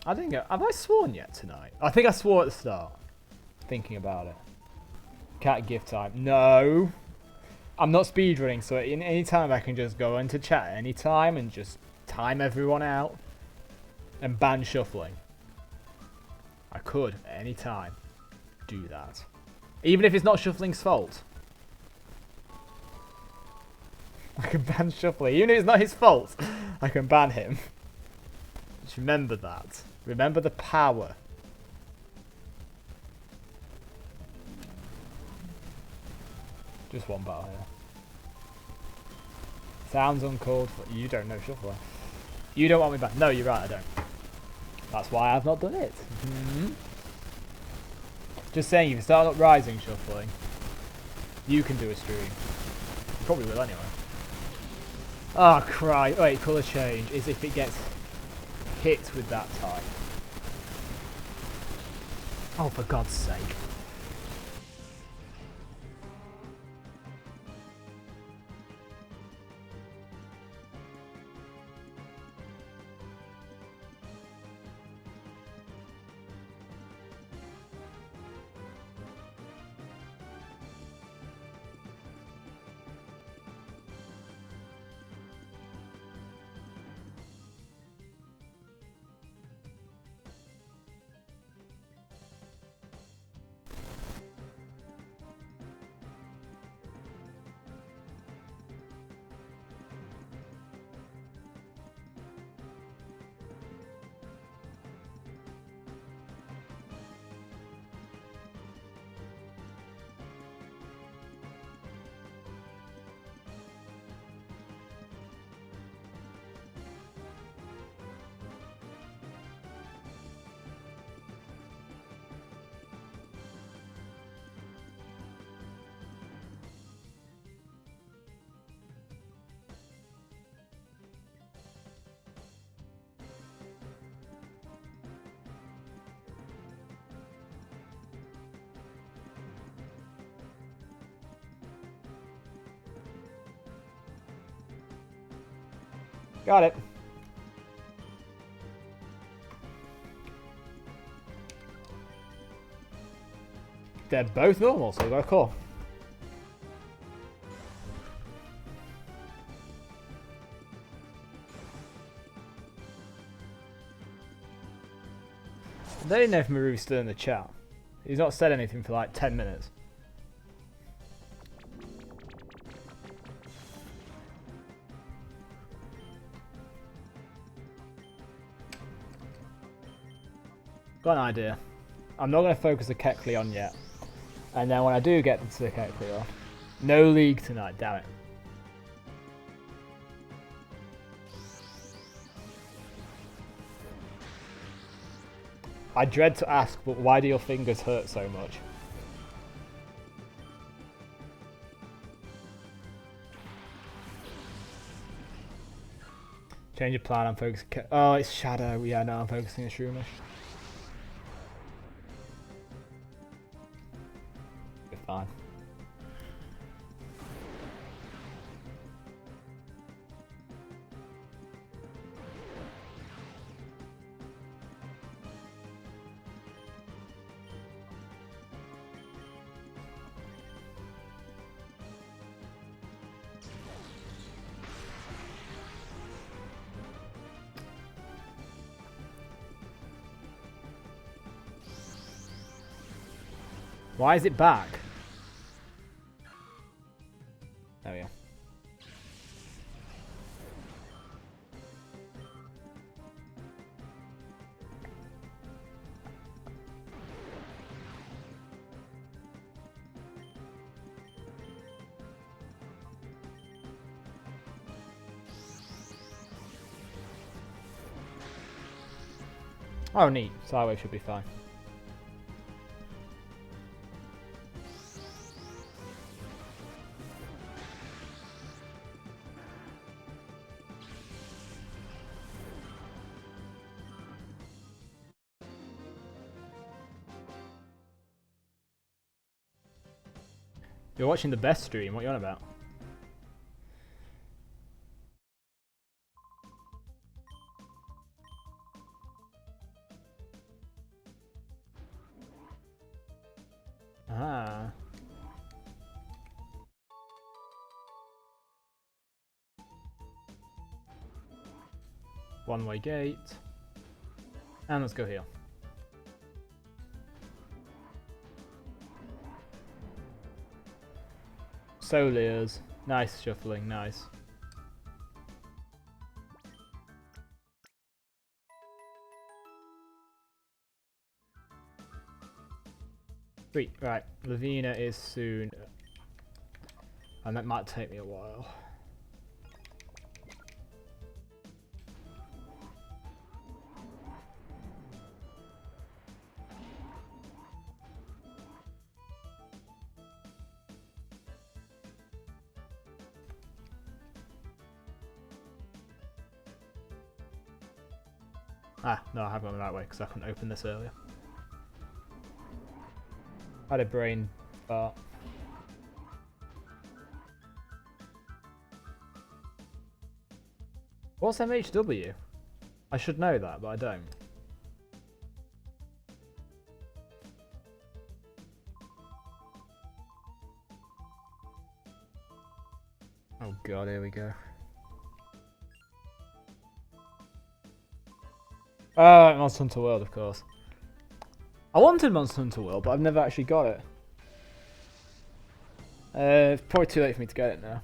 I didn't go. Have I sworn yet tonight? I think I swore at the start. Thinking about it. Cat gift time. No. I'm not speedrunning, so in any time I can just go into chat at any time and just time everyone out and ban shuffling. I could at any time do that. Even if it's not shuffling's fault. I can ban shuffling. Even if it's not his fault, I can ban him. Just remember that. Remember the power. Just one battle here. Sounds uncalled for. You don't know shuffling. You don't want me back. No, you're right, I don't. That's why I've not done it. Just saying, if you start up rising shuffling, you can do a stream. You probably will anyway. Oh, cry. Wait, colour change is if it gets hit with that type. Oh, for God's sake. Got it. They're both normal, so we got a call. I don't even know if Maru's still in the chat. He's not said anything for like 10 minutes. Got an idea. I'm not going to focus the Kecleon on yet. And then when I do get to the Kecleon, no league tonight, damn it. I dread to ask, but why do your fingers hurt so much? Change of plan, I'm focusing. Oh, it's Shadow. Yeah, no, I'm focusing on Shroomish. You're fine. Why is it back? There we go. Oh, neat. Sidewave should be fine. You're watching the best stream, what are you on about? Ah. One-way gate. And let's go here. Soliers. Nice shuffling, nice. Sweet, right. Lovina is soon. And that might take me a while. Ah, no, I haven't gone the right way because I couldn't open this earlier. I had a brain fart. What's MHW? I should know that, but I don't. Oh god, here we go. Monster Hunter World, of course. I wanted Monster Hunter World, but I've never actually got it. It's probably too late for me to get it now.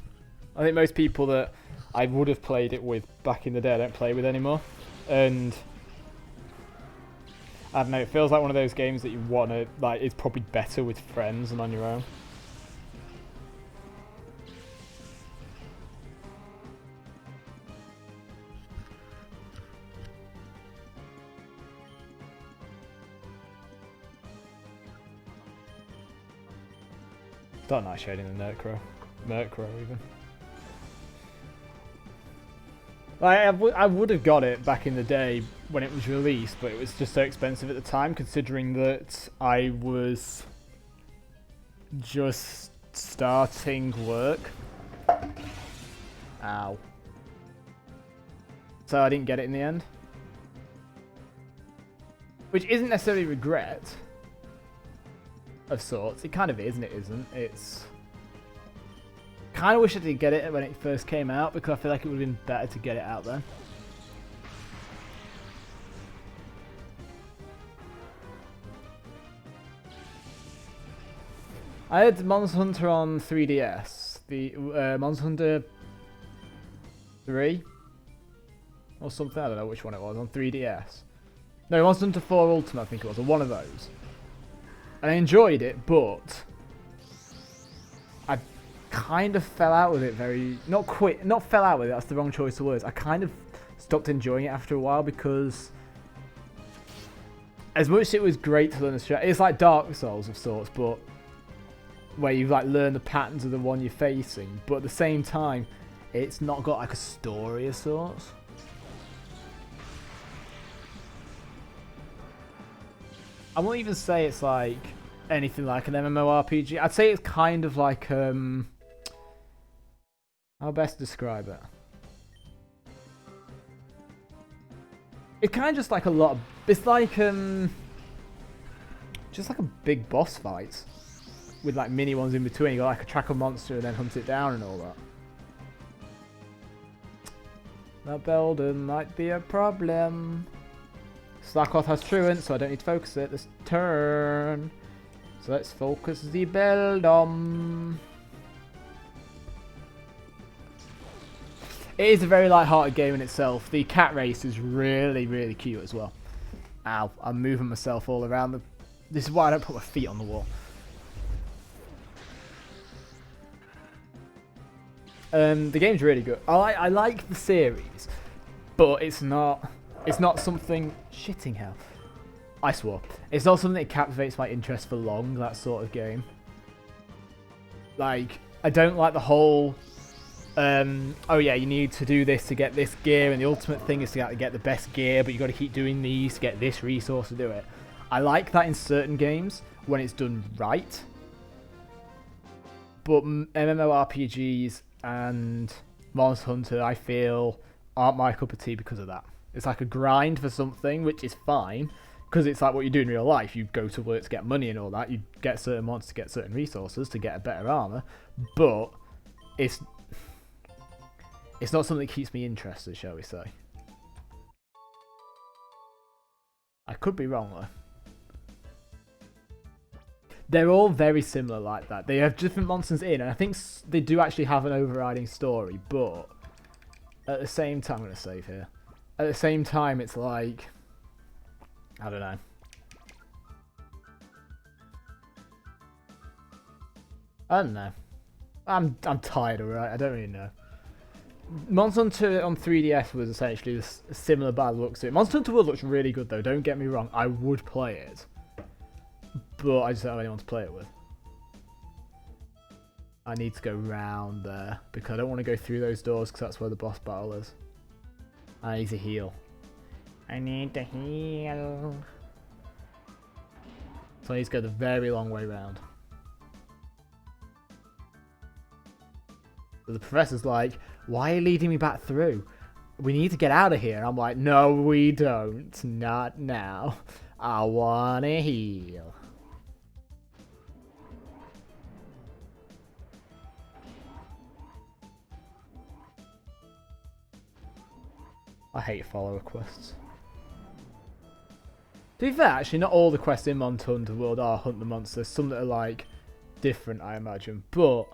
I think most people that I would have played it with back in the day I don't play with anymore. And I don't know, it feels like one of those games that you want to, like, it's probably better with friends than on your own. Don't nice shading the Murkrow even. Like, I would have got it back in the day when it was released, but it was just so expensive at the time, considering that I was just starting work. Ow. so I didn't get it in the end. Which isn't necessarily regret of sorts. It kind of is and it isn't. It's kind of wish I did get it when it first came out because I feel like it would have been better to get it out then. I had Monster Hunter on 3DS. The Monster Hunter 3 or something. I don't know which one it was on 3DS. No, Monster Hunter 4 Ultimate I think it was, or one of those. And I enjoyed it, but I kind of fell out with it not fell out with it, that's the wrong choice of words. I kind of stopped enjoying it after a while because as much as it was great to learn the strategy, it's like Dark Souls of sorts, but where you like learn the patterns of the one you're facing, but at the same time, it's not got like a story of sorts. I won't even say it's like anything like an MMORPG. I'd say it's kind of like how best describe it? It's kind of just like a lot of, it's like just like a big boss fight with like mini ones in between. You got like a track a monster and then hunt it down and all that. That Belden might be a problem. Slackoth has truant, so I don't need to focus it this turn. So let's focus the Beldom. It is a very light-hearted game in itself. The cat race is really, really cute as well. Ow, I'm moving myself all around. This is why I don't put my feet on the wall. The game's really good. I like the series, but it's not something... Shitting hell. I swore. It's not something that captivates my interest for long, that sort of game. Like, I don't like the whole... oh yeah, you need to do this to get this gear, and the ultimate thing is to get the best gear, but you got to keep doing these to get this resource to do it. I like that in certain games, when it's done right. But MMORPGs and Monster Hunter, I feel, aren't my cup of tea because of that. It's like a grind for something, which is fine, because it's like what you do in real life. You go to work to get money and all that. You get certain monsters to get certain resources to get a better armor, but it's not something that keeps me interested, shall we say. I could be wrong though. They're all very similar like that. They have different monsters in, and I think they do actually have an overriding story, but at the same time, I'm going to save here. At the same time, it's like, I don't know. I don't know. I'm tired, alright? I don't really know. Monster Hunter on 3DS was essentially similar by the looks of it. Monster Hunter World looks really good though, don't get me wrong. I would play it. But I just don't have anyone to play it with. I need to go round there because I don't want to go through those doors because that's where the boss battle is. I need to heal. I need to heal. So I need to go the very long way round. So the professor's like, why are you leading me back through? We need to get out of here. And I'm like, no we don't. Not now. I want to heal. I hate follower quests. To be fair, actually, not all the quests in Monster Hunter World are hunt the monsters. Some that are like different, I imagine. But,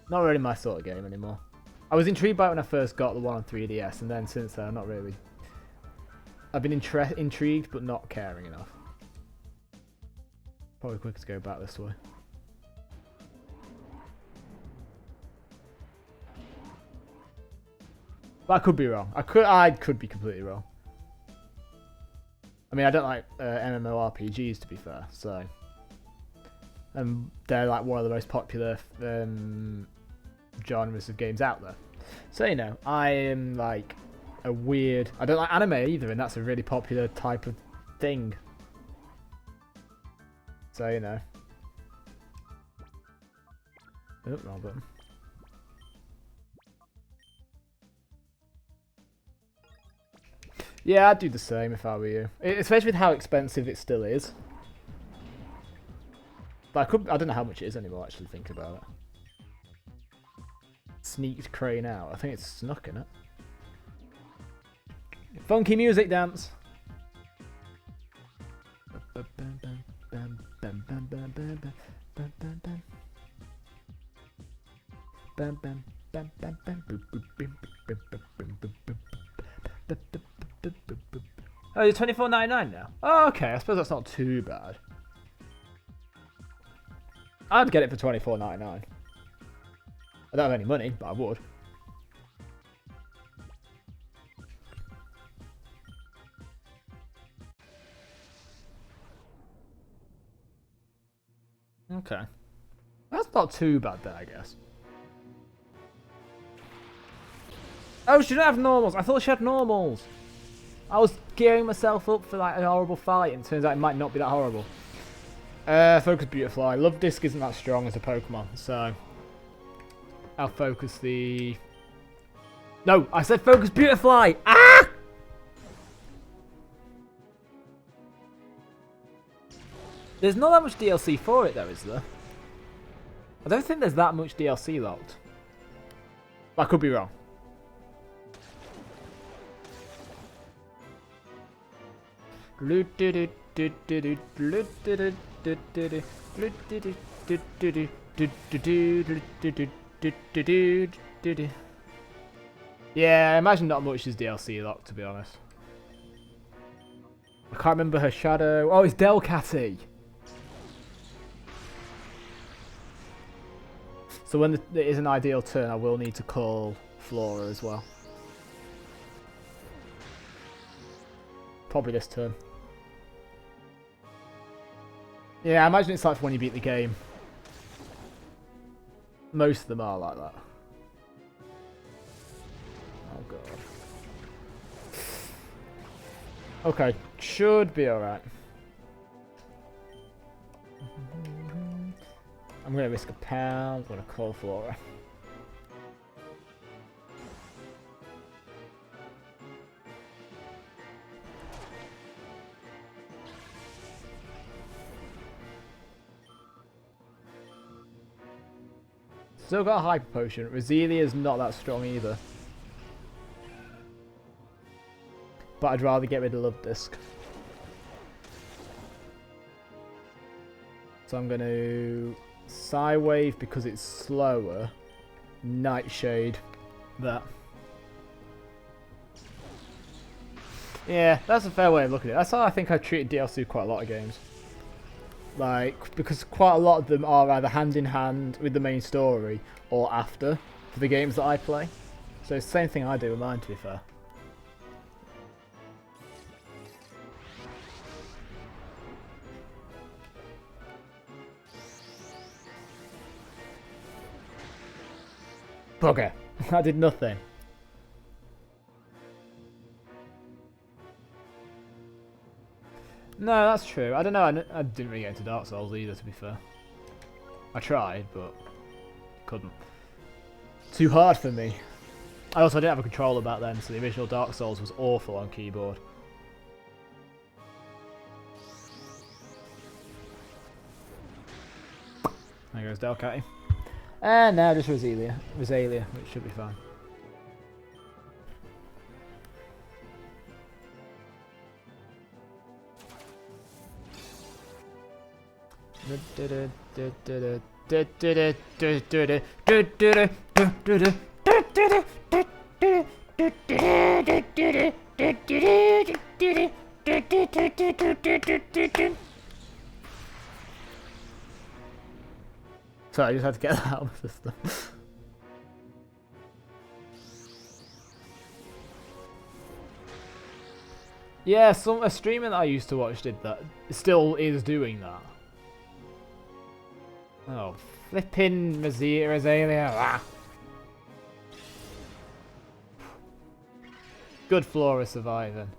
not really my sort of game anymore. I was intrigued by it when I first got the one on 3DS, and then since then, I'm not really. I've been intrigued, but not caring enough. Probably quicker to go back this way. But I could be wrong. I could be completely wrong. I mean, I don't like MMORPGs, to be fair, so... they're like one of the most popular genres of games out there. So, you know, I am like a weird... I don't like anime either, and that's a really popular type of thing. So, you know. Oh, wrong button. Yeah, I'd do the same if I were you. Especially with how expensive it still is. But I don't know how much it is anymore, actually, thinking about it. Sneaked crane out. I think it's snuck in it. Funky music dance. Oh, you're $24.99 now. Oh, okay. I suppose that's not too bad. I'd get it for $24.99. I don't have any money, but I would. Okay. That's not too bad then, I guess. Oh, she didn't have normals. I thought she had normals. I was gearing myself up for like a horrible fight, and it turns out it might not be that horrible. Focus Beautifly. Love Disc isn't that strong as a Pokemon, so I'll focus the... No, I said Focus Beautifly! Ah! There's not that much DLC for it though, is there? I don't think there's that much DLC locked. I could be wrong. Yeah, I imagine not much is DLC locked, to be honest. I can't remember her shadow. Oh, it's Delcatty. So when it is an ideal turn, I will need to call Flora as well. Probably this turn. Yeah, I imagine it's like when you beat the game. Most of them are like that. Oh god. Okay, should be alright. I'm going to risk a pound. I'm going to call Flora. Still got a Hyper Potion. Roselia is not that strong either. But I'd rather get rid of Love Disc. So I'm going to Psywave because it's slower. Nightshade. That. Yeah, that's a fair way of looking at it. That's how I think I've treated DLC quite a lot of games. Like, because quite a lot of them are either hand in hand with the main story or after for the games that I play. So it's the same thing I do with mine, to be fair. Bugger. I did nothing. No, that's true. I don't know. I didn't really get into Dark Souls either, to be fair. I tried, but couldn't. Too hard for me. I also didn't have a controller back then, so the original Dark Souls was awful on keyboard. There goes Delcatty. And now just Roselia, which should be fine. Sorry, I just had to get that out of the system. Yeah, a streamer that I used to watch did that. Still is doing that. Oh, flipping Roselia. Ah. Good Flora surviving.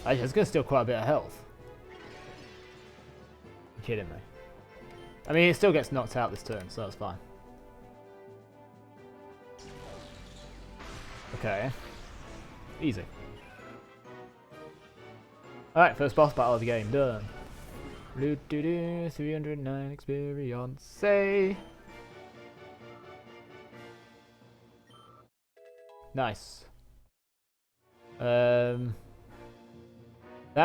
Actually, it's going to steal quite a bit of health. You're kidding me. I mean, it still gets knocked out this turn, so that's fine. Okay. Easy. Alright, first boss battle of the game, done. 309 experience. Say. Nice. That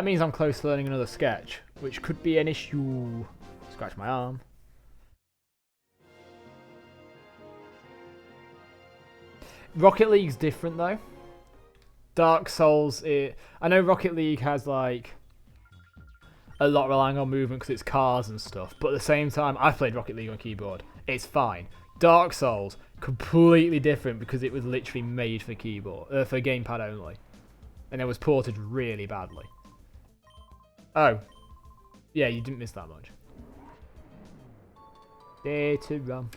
means I'm close to learning another sketch, which could be an issue. Scratch my arm. Rocket League's different though. Dark Souls, I know Rocket League has like a lot relying on movement because it's cars and stuff, but at the same time, I've played Rocket League on keyboard. It's fine. Dark Souls, completely different because it was literally made for keyboard, for gamepad only, and it was ported really badly. Oh, yeah, you didn't miss that much. Data run.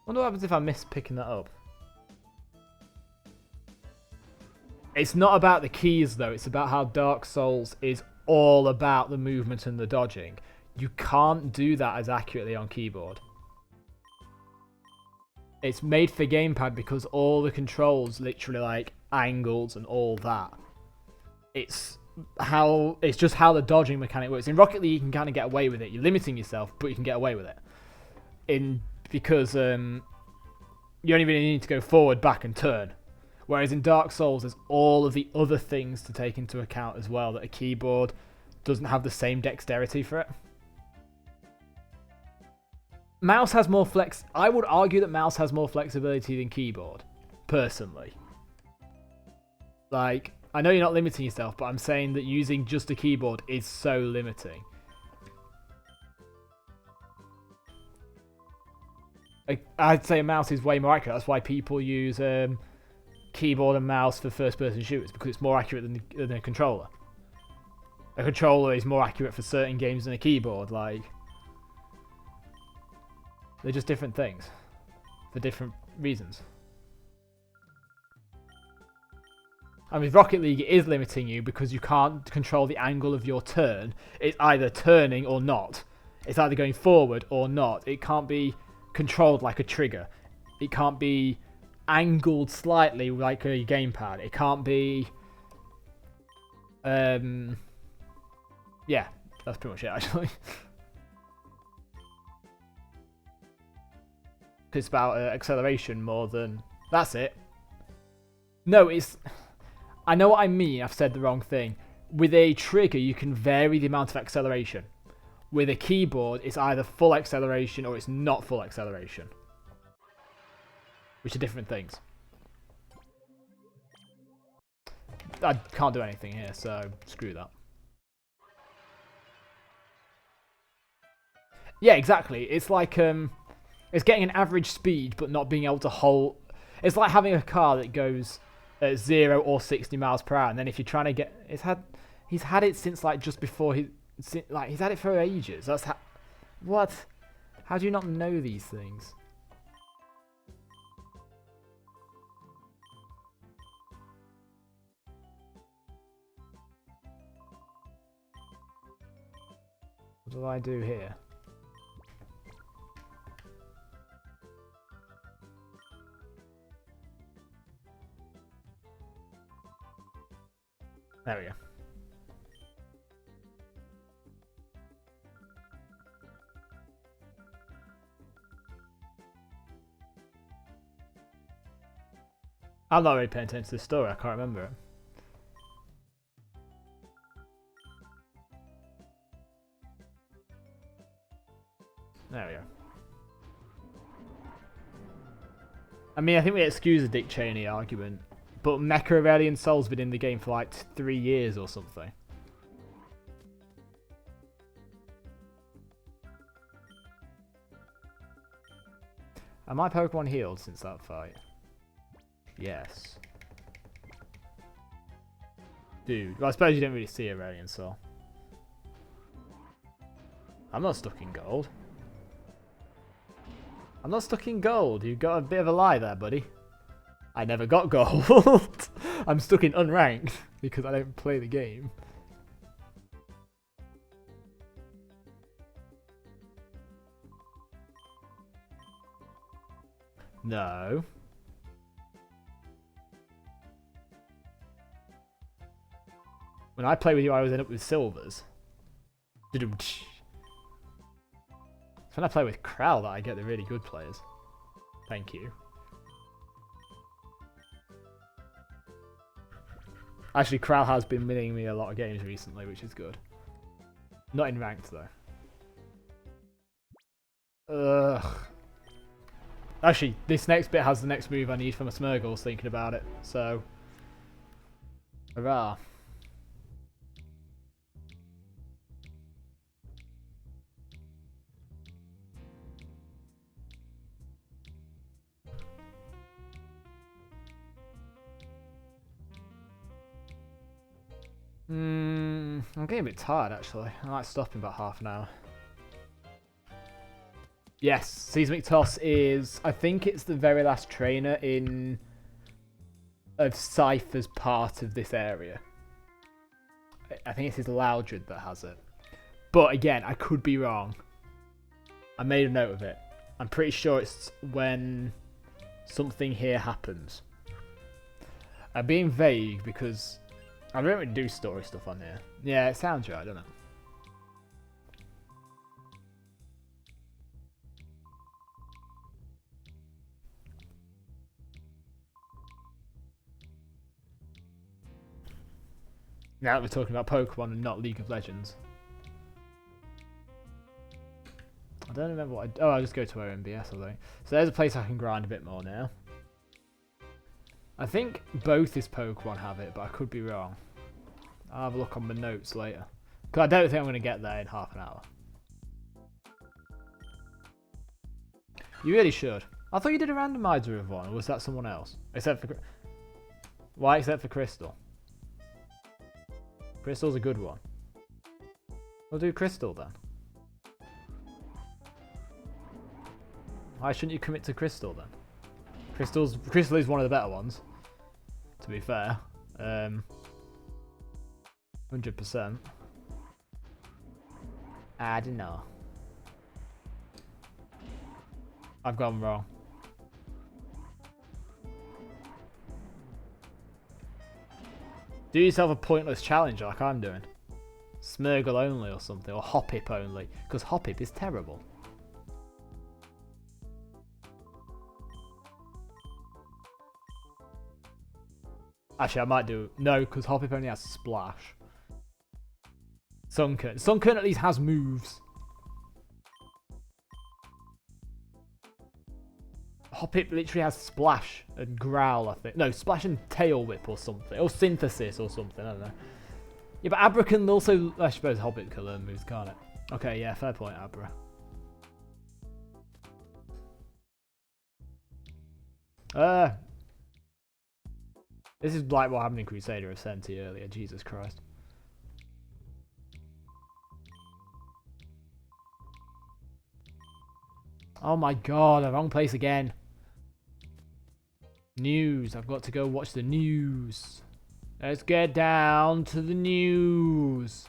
Wonder what happens if I miss picking that up. It's not about the keys though, it's about how Dark Souls is all about the movement and the dodging. You can't do that as accurately on keyboard. It's made for gamepad because all the controls, literally like angles and all that. It's just how the dodging mechanic works. In Rocket League you can kind of get away with it. You're limiting yourself, but you can get away with it. Because you only really need to go forward, back, and turn. Whereas in Dark Souls, there's all of the other things to take into account as well that a keyboard doesn't have the same dexterity for it. Mouse has more flex. I would argue that mouse has more flexibility than keyboard, personally. Like, I know you're not limiting yourself, but I'm saying that using just a keyboard is so limiting. I'd say a mouse is way more accurate. That's why people use keyboard and mouse for first-person shooters, because it's more accurate than a controller. A controller is more accurate for certain games than a keyboard. Like, they're just different things for different reasons. And with Rocket League, it is limiting you because you can't control the angle of your turn. It's either turning or not. It's either going forward or not. It can't be controlled like a trigger. It can't be angled slightly like a gamepad. It can't be yeah, that's pretty much it actually. It's about acceleration more than that's it. No, it's I know what I mean. I've said the wrong thing. With a trigger you can vary the amount of acceleration. With a keyboard, it's either full acceleration or it's not full acceleration. Which are different things. I can't do anything here, so screw that. Yeah, exactly. It's like, it's getting an average speed, but not being able to hold... It's like having a car that goes at 0 or 60 miles per hour, and then if you're trying to get... He's had it since, like, just before he... Like, he's had it for ages. That's how... What? How do you not know these things? What do I do here? There we go. I'm not really paying attention to the story, I can't remember it. There we go. I mean, I think we excuse the Dick Cheney argument, but Mecha Aurelian Sol's been in the game for like 3 years or something. Are my Pokemon healed since that fight? Yes. Dude, well, I suppose you didn't really see Aurelian Sol. I'm not stuck in gold. I'm not stuck in gold. You got a bit of a lie there, buddy. I never got gold. I'm stuck in unranked because I don't play the game. No. When I play with you, I always end up with silvers. It's when I play with Kral that I get the really good players. Thank you. Actually, Kral has been winning me a lot of games recently, which is good. Not in ranked, though. Ugh. Actually, this next bit has the next move I need for my Smeargles, thinking about it. So, hurrah. I'm getting a bit tired, actually. I might stop in about half an hour. Yes, Seismic Toss is... I think it's the very last trainer in... of Cypher's part of this area. I think it's his Loudred that has it. But again, I could be wrong. I made a note of it. I'm pretty sure it's when something here happens. I'm being vague because... I don't really do story stuff on here. Yeah, it sounds right, doesn't it? Now that we're talking about Pokemon and not League of Legends. I don't remember what I... Oh, I'll just go to OMBS, I think. So there's a place I can grind a bit more now. I think both his Pokemon have it, but I could be wrong. I'll have a look on my notes later. Because I don't think I'm going to get there in half an hour. You really should. I thought you did a randomizer of one, or was that someone else? Except for... Why except for Crystal? Crystal's a good one. We'll do Crystal then. Why shouldn't you commit to Crystal then? Crystal is one of the better ones, to be fair. 100%. I don't know. I've gone wrong. Do yourself a pointless challenge like I'm doing. Smeargle only or something, or Hoppip only, because Hoppip is terrible. Actually, I might do... No, because Hoppip only has Splash. Sunkern. Sunkern at least has moves. Hoppip literally has Splash and Growl, I think. No, Splash and Tail Whip or something. Or Synthesis or something, I don't know. Yeah, but Abra can also... I suppose Hoppip can learn moves, can't it? Okay, yeah, fair point, Abra. This is like what happened in Crusader of Senti earlier. Jesus Christ. Oh my god, the wrong place again. News. I've got to go watch the news. Let's get down to the news.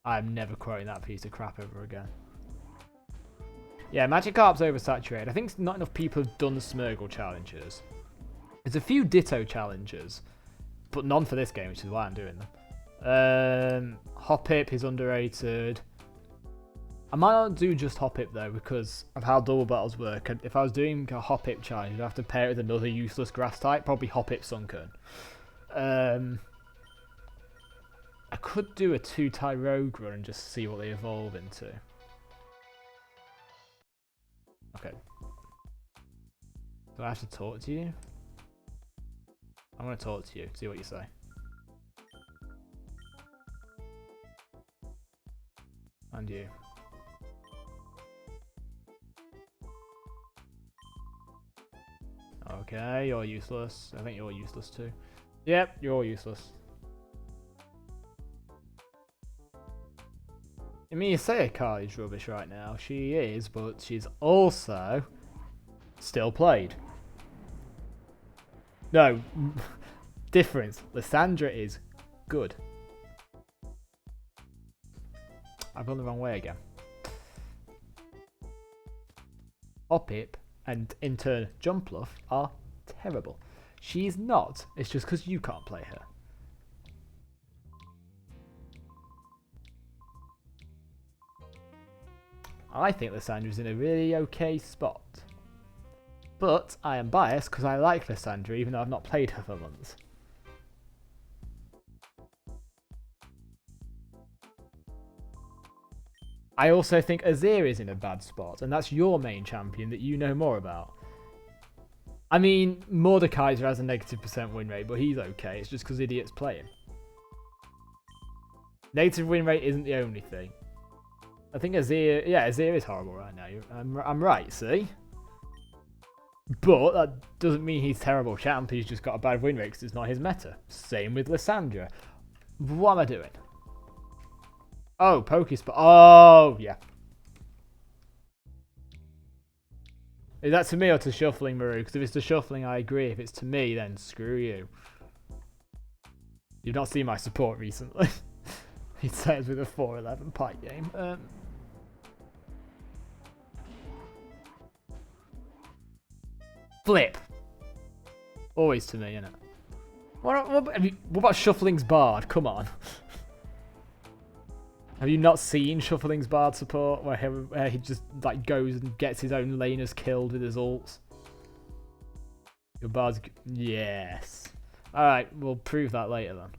I'm never quoting that piece of crap ever again. Yeah, Magikarp's oversaturated. I think not enough people have done the Smeargle challenges. There's a few Ditto challenges, but none for this game, which is why I'm doing them. Hoppip is underrated. I might not do just Hoppip though, because of how double battles work. And if I was doing a Hoppip challenge, I'd have to pair it with another useless grass type, probably Hoppip Sunkern. I could do a 2-tie rogue run and just see what they evolve into. Okay. Do I have to talk to you? I'm going to talk to you, see what you say. And you. Okay, you're useless. I think you're useless too. Yep, you're useless. I mean, you say a card is rubbish right now. She is, but she's also still played. No, difference. Lysandra is good. I've gone the wrong way again. Hoppip and in turn Jumpluff are terrible. She's not. It's just because you can't play her. I think Lissandra's in a really okay spot. But I am biased because I like Lissandra even though I've not played her for months. I also think Azir is in a bad spot, and that's your main champion that you know more about. I mean, Mordekaiser has a -% win rate, but he's okay. It's just because idiots play him. Negative win rate isn't the only thing. I think Azir, yeah, Azir is horrible right now. I'm right, see? But that doesn't mean he's terrible champ. He's just got a bad win rate because it's not his meta. Same with Lissandra. What am I doing? Oh, Pokespot. Oh, yeah. Is that to me or to shuffling, Maru? Because if it's to shuffling, I agree. If it's to me, then screw you. You've not seen my support recently. He says with a 4-11 pipe game. Flip. Always to me, innit? What about Shuffling's Bard? Come on. Have you not seen Shuffling's Bard support where he just like goes and gets his own laners killed with his ults? Your Bard's... Yes. Alright, we'll prove that later then.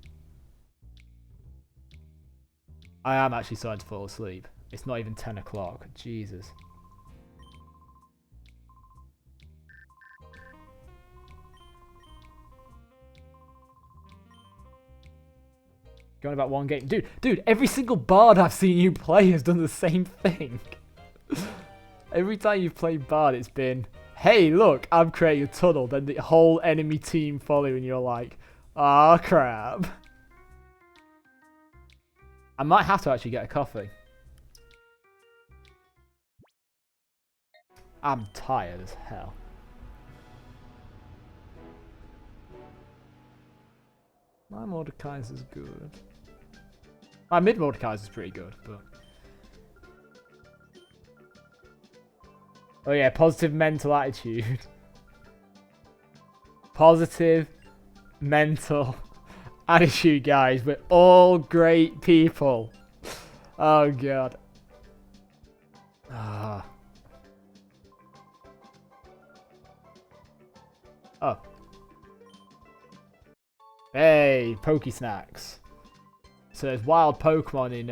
I am actually starting to fall asleep. It's not even 10 o'clock. Jesus. Going about one game. Dude, every single Bard I've seen you play has done the same thing. Every time you've played Bard, it's been, hey, look, I'm creating a tunnel. Then the whole enemy team follow and you're like, ah, crap. I might have to actually get a coffee. I'm tired as hell. My Mordekaiser's good. My mid Mordekaiser's pretty good, but... Oh yeah, positive mental attitude. Positive mental attitude, guys. We're all great people. Oh god. Ah. Oh. Hey, Pokesnacks. So there's wild Pokemon in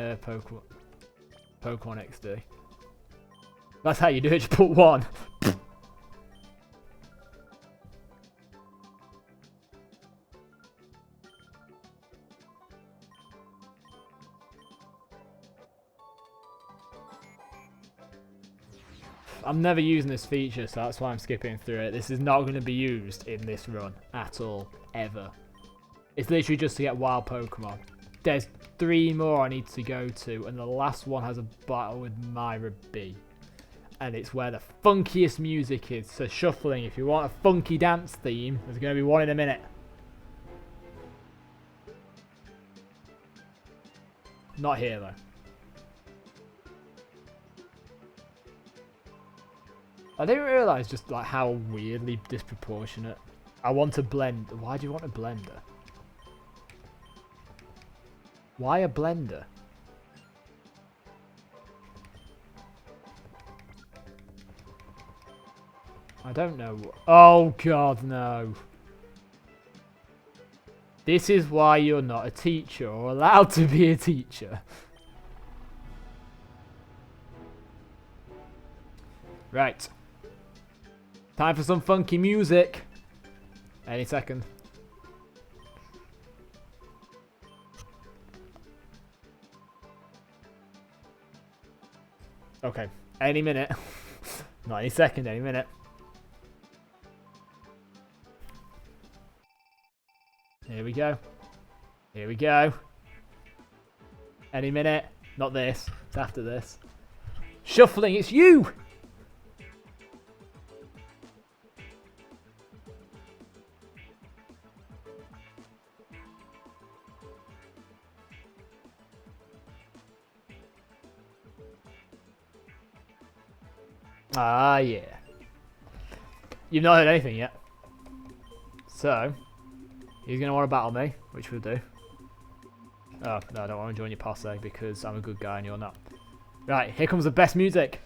Pokemon XD. That's how you do it, just put one. I'm never using this feature, so that's why I'm skipping through it. This is not going to be used in this run at all, ever. It's literally just to get wild Pokemon. There's 3 more I need to go to, and the last one has a battle with Myra B. And it's where the funkiest music is. So shuffling, if you want a funky dance theme, there's going to be one in a minute. Not here though. I didn't realise just like how weirdly disproportionate. I want a blend. Why do you want a blender? Why a blender? I don't know. Oh god, no. This is why you're not a teacher or allowed to be a teacher. Right. Time for some funky music. Any second. Okay. Any minute. Not any second, any minute. Here we go. Here we go. Any minute. Not this. It's after this. Shuffling, it's you! Ah, yeah. You've not heard anything yet. So, he's going to want to battle me, which we'll do. Oh, no, I don't want to join your posse because I'm a good guy and you're not. Right, here comes the best music.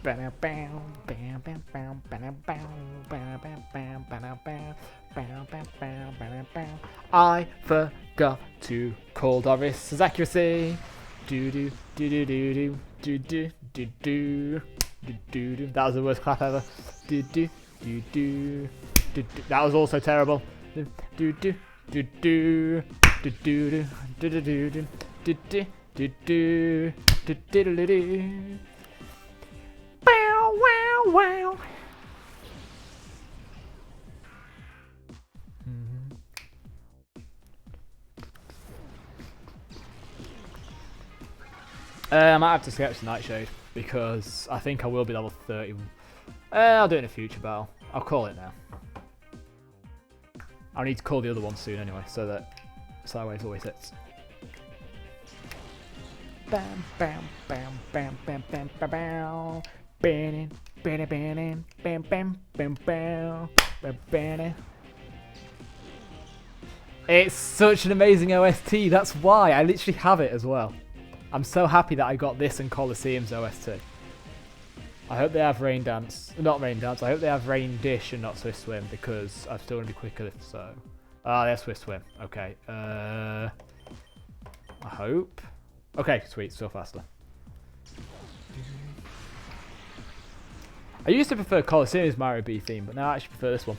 I forgot to call Doris's accuracy. Do do do do do do do do do do do. That was the worst clap ever. Do do do do do. That was also terrible. Do do do do do do do do do do do do do do do do. Wow wow wow. I might have to sketch the Nightshade because I think I will be level 30. I'll do it in a future battle. I'll call it now. I'll need to call the other one soon anyway, so that Sideways always hits. Bam bam bam bam bam bam bam bam. Bam bam bam bam bam bam bam bam. It's such an amazing OST. That's why I literally have it as well. I'm so happy that I got this and Colosseum's OST. I hope they have Rain Dance. Not Rain Dance. I hope they have Rain Dish and not Swift Swim because I'm still going to be quicker if so. Ah, they have Swift Swim. Okay. I hope. Okay, sweet. Still faster. I used to prefer Colosseum's Mario B theme, but now I actually prefer this one.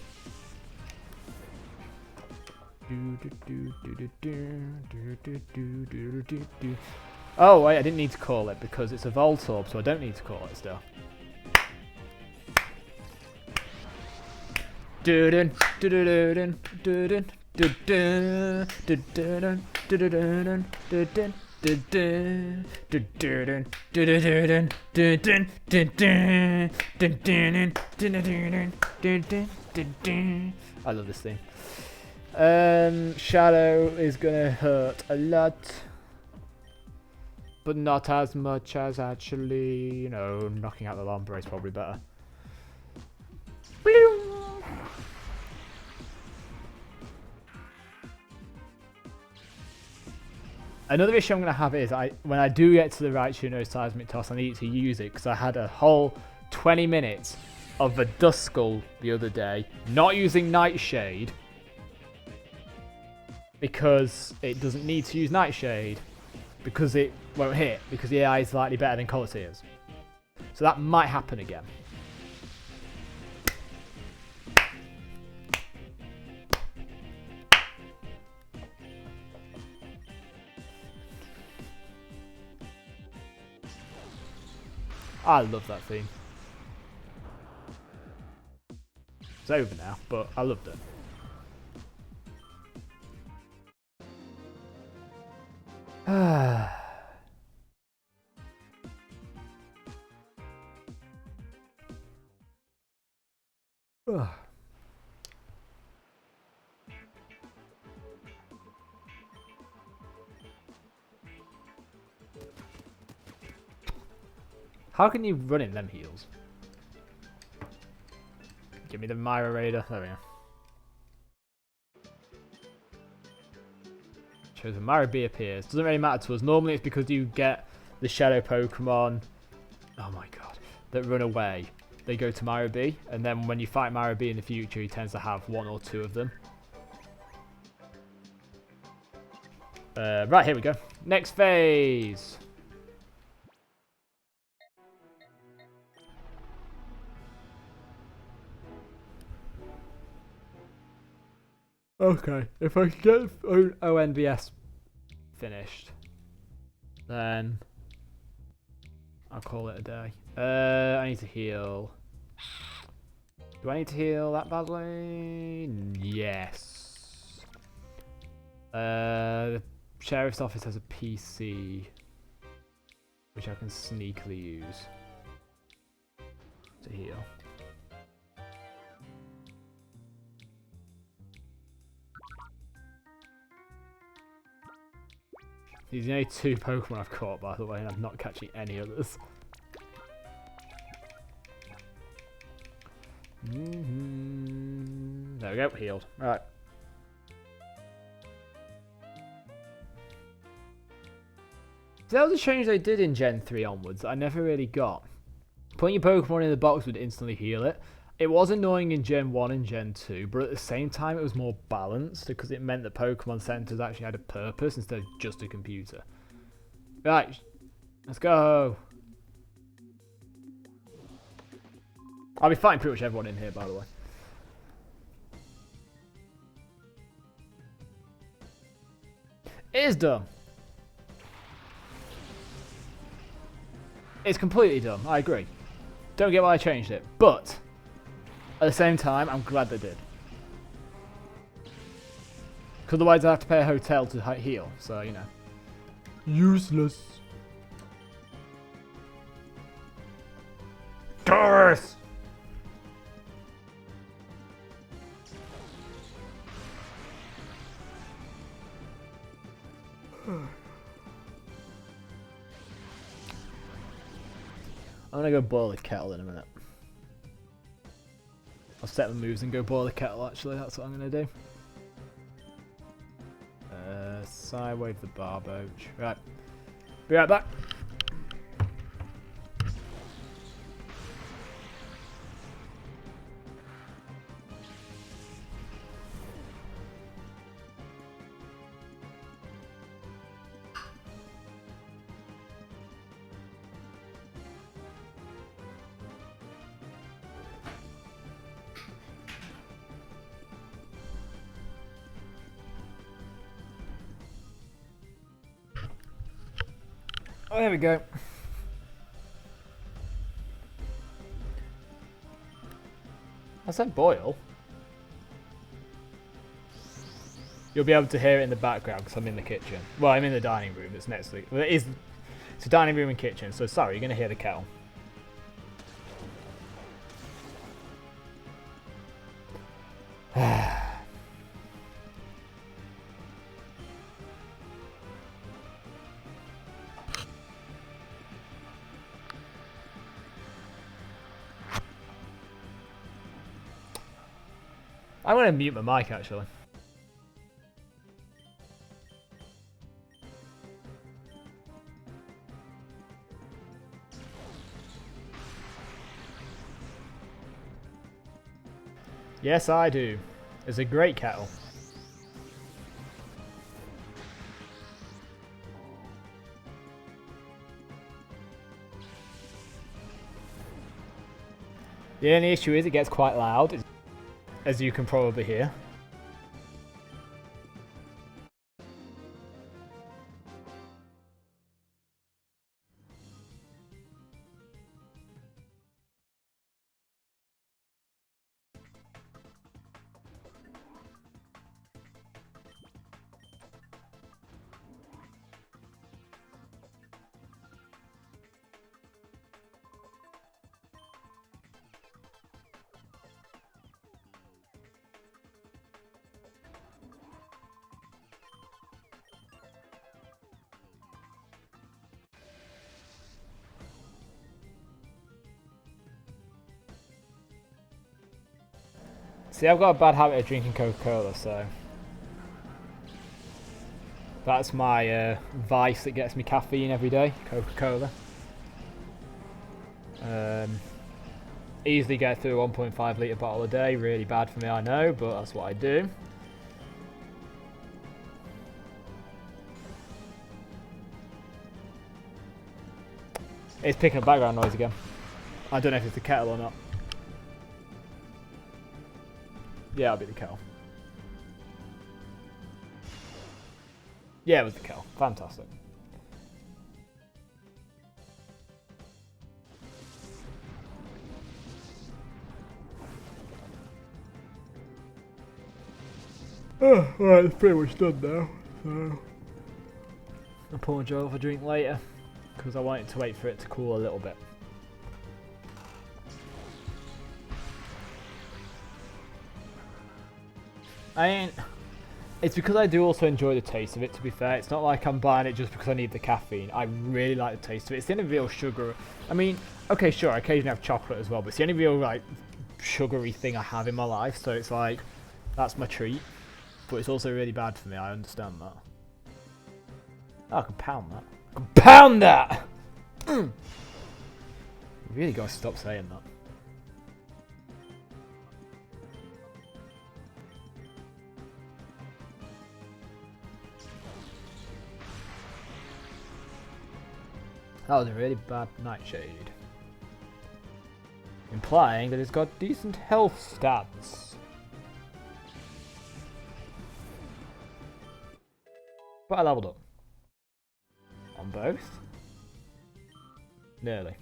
Oh wait, I didn't need to call it because it's a Voltorb, so I don't need to call it still. I love this thing. Shadow is gonna hurt a lot, but not as much as actually, you know, knocking out the Lombre is probably better. Another issue I'm going to have is when I do get to the Raichuno Seismic Toss, I need to use it because I had a whole 20 minutes of a Duskull the other day not using Nightshade because it doesn't need to use Nightshade because it won't hit because the AI is slightly better than Colosseum's. So that might happen again. I love that theme. It's over now, but I loved it. How can you run in them heels? Give me the Myra Raider. There we go. Shows when Myra B appears. Doesn't really matter to us. Normally it's because you get the Shadow Pokemon. Oh my god. That run away. They go to Myra B. And then when you fight Myra B in the future, he tends to have one or two of them. Right, here we go. Next phase. Okay, if I can get ONBS finished, then I'll call it a day. I need to heal. Do I need to heal that badly? Yes. The Sheriff's Office has a PC, which I can sneakily use to heal. These are the only two Pokemon I've caught, by the way, and I'm not catching any others. There we go, healed. Right. So that was a change they did in Gen 3 onwards that I never really got. Putting your Pokemon in the box would instantly heal it. It was annoying in Gen 1 and Gen 2, but at the same time it was more balanced because it meant that Pokemon Centers actually had a purpose instead of just a computer. Right, let's go. I'll be fighting pretty much everyone in here, by the way. It is dumb. It's completely dumb, I agree. Don't get why I changed it, but at the same time, I'm glad they did. Because otherwise I have to pay a hotel to heal, so, you know. Useless. Doris! I'm gonna go boil the kettle in a minute. I'll set my moves and go boil the kettle, actually, that's what I'm gonna do. Sidewave the Barboach. Right. Be right back. Oh, there we go. I said boil. You'll be able to hear it in the background because I'm in the kitchen. Well, I'm in the dining room. It's next to it. Well, it's a dining room and kitchen. So sorry, you're going to hear the kettle. I'm going to mute my mic, actually. Yes, I do. It's a great kettle. The only issue is it gets quite loud, as you can probably hear. See, I've got a bad habit of drinking Coca-Cola, so that's my vice that gets me caffeine every day, Coca-Cola. Easily get through a 1.5 litre bottle a day, really bad for me, I know, but that's what I do. It's picking up background noise again. I don't know if it's the kettle or not. Yeah, it'll be the kettle. Yeah, it was the kettle. Fantastic. Oh, alright, it's pretty much done now. So I'll pour Joe for a drink later because I wanted to wait for it to cool a little bit. I mean, it's because I do also enjoy the taste of it, to be fair. It's not like I'm buying it just because I need the caffeine. I really like the taste of it. It's the only real sugar. I mean, okay, sure, I occasionally have chocolate as well, but it's the only real, like, sugary thing I have in my life. So it's like, that's my treat. But it's also really bad for me. I understand that. Oh, I can pound that. I can pound that! You really gotta stop saying that. That was a really bad Nightshade. Implying that it's got decent health stats. But I leveled up. On both? Nearly.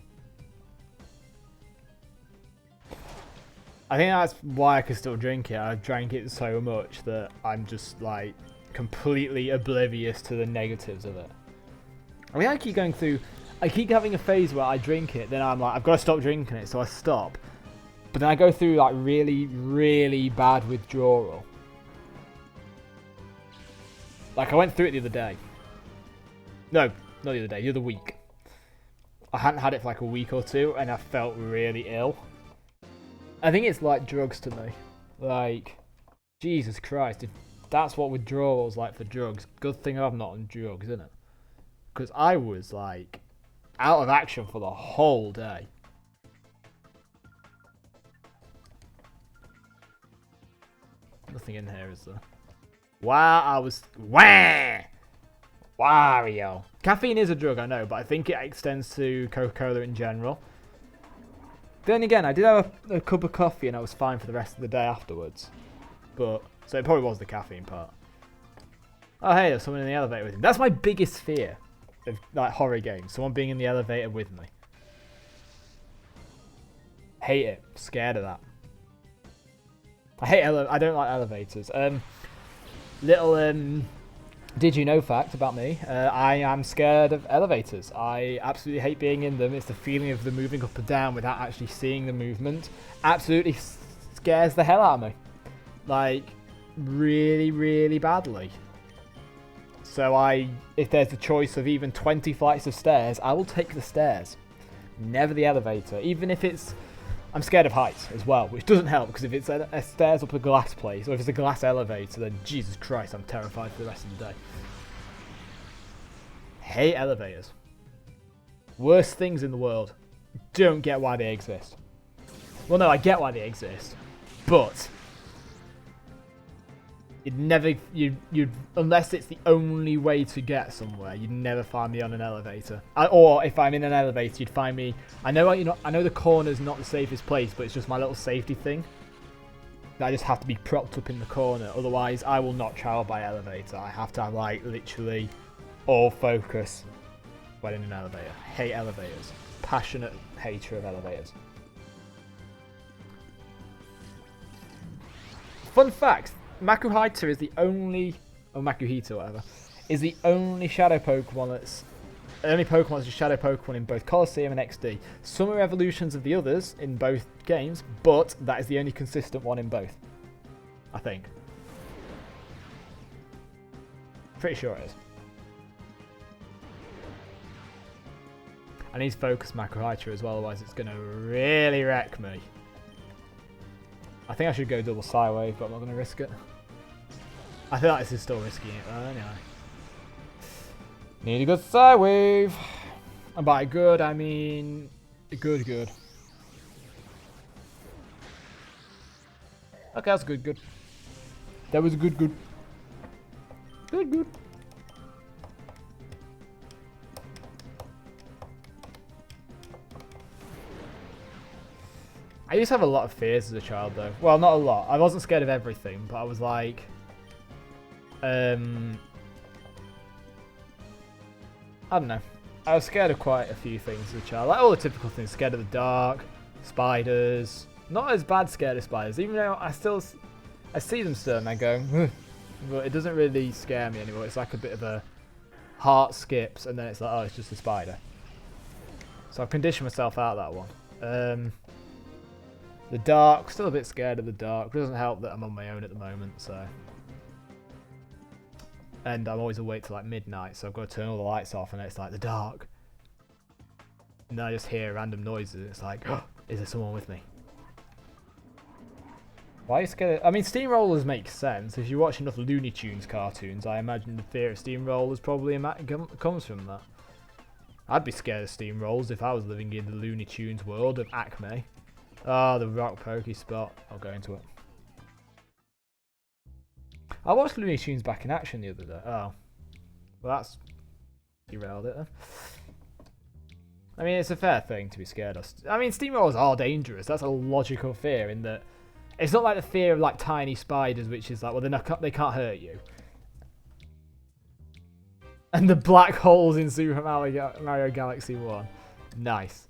I think that's why I can still drink it. I've drank it so much that I'm just like completely oblivious to the negatives of it. I mean, I keep having a phase where I drink it, then I'm like, I've got to stop drinking it, so I stop. But then I go through like really, really bad withdrawal. Like I went through it the other day. No, not the other day, the other week. I hadn't had it for like a week or two, and I felt really ill. I think it's like drugs to me. Like, Jesus Christ, if that's what withdrawal's like for drugs, good thing I'm not on drugs, isn't it? Because I was like out of action for the whole day. Nothing in here, is there? Wow, Wario. Caffeine is a drug, I know, but I think it extends to Coca-Cola in general. Then again, I did have a cup of coffee and I was fine for the rest of the day afterwards. But, so it probably was the caffeine part. Oh hey, there's someone in the elevator with him. That's my biggest fear of like horror games. Someone being in the elevator with me. Hate it. Scared of that. I don't like elevators. Did you know fact about me? I am scared of elevators. I absolutely hate being in them. It's the feeling of them moving up and down without actually seeing the movement. Absolutely scares the hell out of me. Like, really, really badly. So if there's a choice of even 20 flights of stairs, I will take the stairs. Never the elevator. Even if it's... I'm scared of heights as well, which doesn't help, because if it's a stairs up a glass place, or if it's a glass elevator, then Jesus Christ, I'm terrified for the rest of the day. Hate elevators. Worst things in the world. Don't get why they exist. Well, no, I get why they exist, but you'd unless it's the only way to get somewhere, you'd never find me on an elevator. Or if I'm in an elevator, you'd find me. I know the corner's not the safest place, but it's just my little safety thing. I just have to be propped up in the corner. Otherwise, I will not travel by elevator. I have to have like literally all focus when in an elevator. Hate elevators. Passionate hater of elevators. Fun fact. Makuhita is the only, or Makuhita, whatever, is the only shadow Pokemon that's a shadow Pokemon in both Colosseum and XD. Some are evolutions of the others in both games, but that is the only consistent one in both. I think. Pretty sure it is. I need to focus Makuhita as well, otherwise it's going to really wreck me. I think I should go double Psywave, but I'm not going to risk it. I feel like this is still risking it though, anyway. Need a good Psywave. And by good, I mean good. Okay, that's good. That was a good. Good. I used to have a lot of fears as a child though. Well, not a lot. I wasn't scared of everything, but I was like... I don't know. I was scared of quite a few things as a child. Like all the typical things. Scared of the dark, spiders. Not as bad scared of spiders, even though I see them still and I go, ugh. But it doesn't really scare me anymore. It's like a bit of a heart skips and then it's like, oh, it's just a spider. So I've conditioned myself out of that one. The dark, still a bit scared of the dark. It doesn't help that I'm on my own at the moment, so. And I'm always awake till like midnight, so I've got to turn all the lights off and it's like the dark. And then I just hear random noises. It's like, oh, is there someone with me? Why are you scared? I mean, steamrollers make sense. If you watch enough Looney Tunes cartoons, I imagine the fear of steamrollers probably comes from that. I'd be scared of steamrolls if I was living in the Looney Tunes world of Acme. Oh, the rock pokey spot. I'll go into it. I watched Looney Tunes back in action the other day. Oh. Well, that's derailed it then. I mean, it's a fair thing to be scared of. I mean, steamrollers are dangerous. That's a logical fear in that it's not like the fear of like tiny spiders, which is like, well, they can't hurt you. And the black holes in Super Mario Galaxy 1. Nice.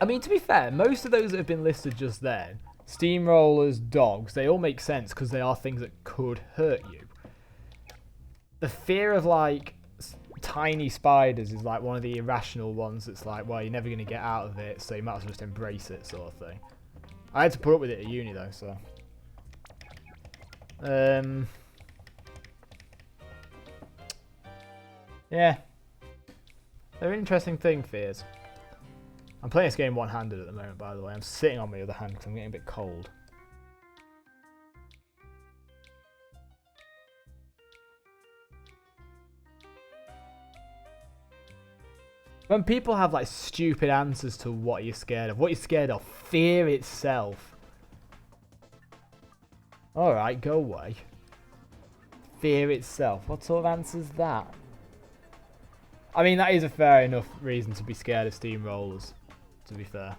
I mean, to be fair, most of those that have been listed just then, steamrollers, dogs, they all make sense because they are things that could hurt you. The fear of, like, tiny spiders is, like, one of the irrational ones that's like, well, you're never going to get out of it, so you might as well just embrace it, sort of thing. I had to put up with it at uni, though, so... Yeah. They're an interesting thing, fears. I'm playing this game one-handed at the moment, by the way. I'm sitting on my other hand because I'm getting a bit cold. When people have like stupid answers to what you're scared of, fear itself. Alright, go away. Fear itself. What sort of answer is that? I mean, that is a fair enough reason to be scared of steamrollers, to be fair.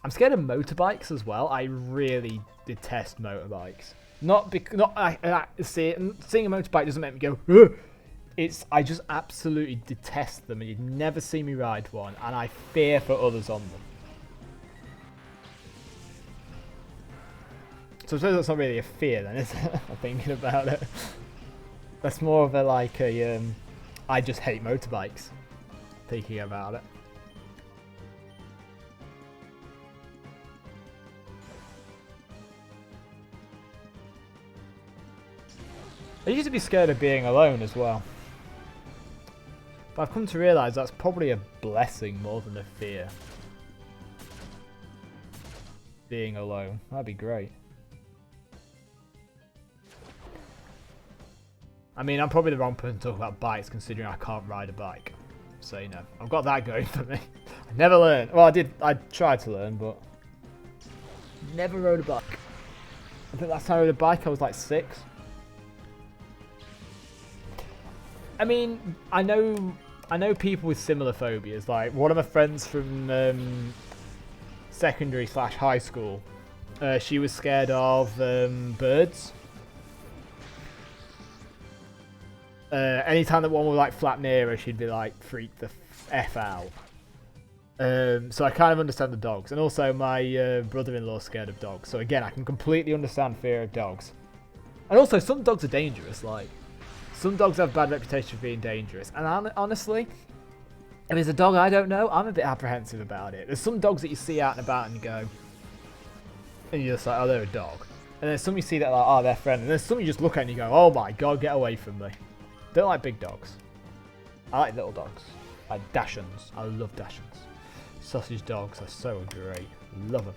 I'm scared of motorbikes as well. I really detest motorbikes. Seeing a motorbike doesn't make me go, ugh! I just absolutely detest them, and you'd never see me ride one, and I fear for others on them. So I suppose that's not really a fear then, is it? I'm thinking about it. That's more of a like a I just hate motorbikes. Thinking about it. I used to be scared of being alone as well. But I've come to realise that's probably a blessing more than a fear. Being alone. That'd be great. I mean, I'm probably the wrong person to talk about bikes considering I can't ride a bike. So, you know, I've got that going for me. I never learned. Well, I tried to learn, but never rode a bike. I think last time I rode a bike I was like 6. I mean, I know people with similar phobias. Like, one of my friends from secondary/high school, she was scared of birds. Anytime that one would like flap near her, she'd be like, freak the F out. So I kind of understand the dogs. And also my brother-in-law's scared of dogs. So again, I can completely understand fear of dogs. And also, some dogs are dangerous. Like, some dogs have bad reputation for being dangerous. And honestly, if it's a dog I don't know, I'm a bit apprehensive about it. There's some dogs that you see out and about and you go, and you're just like, oh, they're a dog. And there's some you see that are like, oh, they're friendly. And there's some you just look at and you go, oh my god, get away from me. Don't like big dogs. I like little dogs. I like Dachshunds. I love Dachshunds. Sausage dogs are so great. Love them.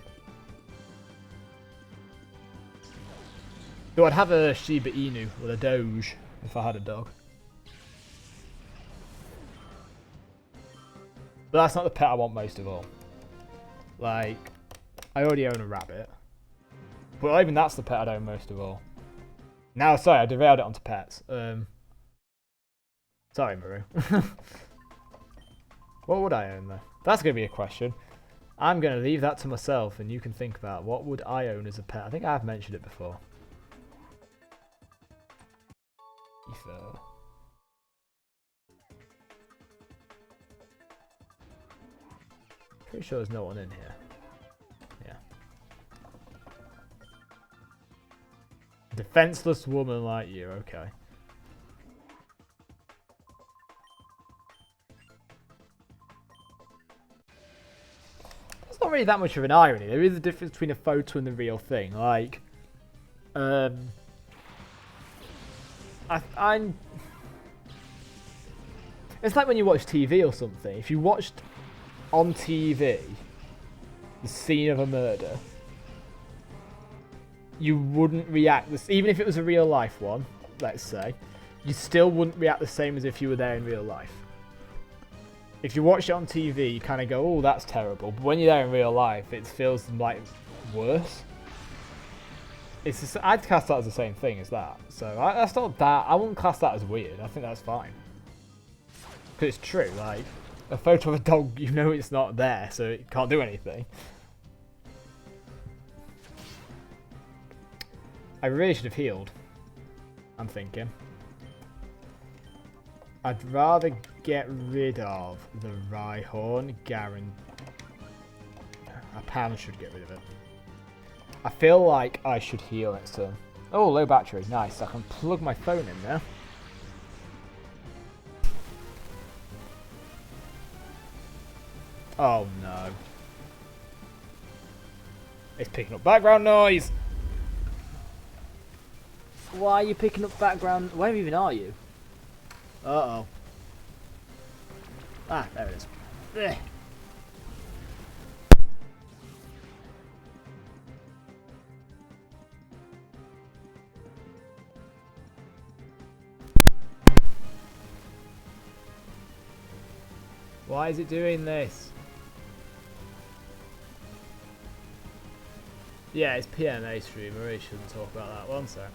Though I'd have a Shiba Inu or a Doge if I had a dog. But that's not the pet I want most of all. Like, I already own a rabbit. But even that's the pet I'd own most of all. Now, sorry, I derailed it onto pets. Sorry, Maru. What would I own, though? That's going to be a question. I'm going to leave that to myself, and you can think about what would I own as a pet. I think I have mentioned it before. Ether. Pretty sure there's no one in here. Yeah. Defenseless woman like you, okay. It's not really that much of an irony. There is a difference between a photo and the real thing. Like, I'm. It's like when you watch TV or something. If you watched on TV the scene of a murder, you wouldn't react. Even if it was a real life one, let's say, you still wouldn't react the same as if you were there in real life. If you watch it on TV, you kind of go, oh, that's terrible. But when you're there in real life, it feels like worse. It's just, I'd class that as the same thing as that. So that's not that. I wouldn't class that as weird. I think that's fine. Because it's true. Like, a photo of a dog, you know it's not there, so it can't do anything. I really should have healed. I'm thinking. I'd rather get rid of the Rhyhorn, Garen. A Pan should get rid of it. I feel like I should heal next turn. Oh, low battery. Nice. I can plug my phone in there. Oh, no. It's picking up background noise. Why are you picking up background? Where even are you? Uh-oh. Ah, there it is. Ugh. Why is it doing this? Yeah, it's PMA stream. I really shouldn't talk about that. One sec.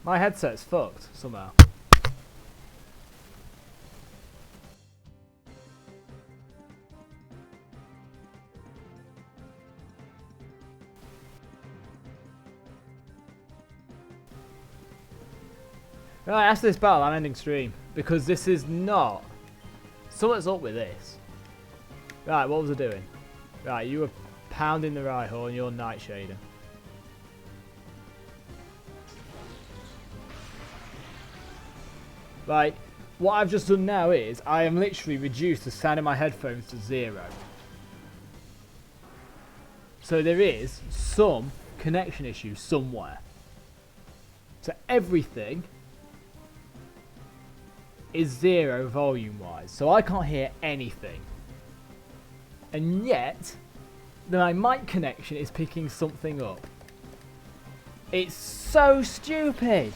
My headset's fucked somehow. Right, after this battle, I'm ending stream because this is not. Something's up with this. Right, what was I doing? Right, you were pounding the Rhyhorn, you're Nightshading. Right, what I've just done now is I am literally reduced the sound in my headphones to 0. So there is some connection issue somewhere. So everything is 0 volume wise. So I can't hear anything. And yet, my mic connection is picking something up. It's so stupid.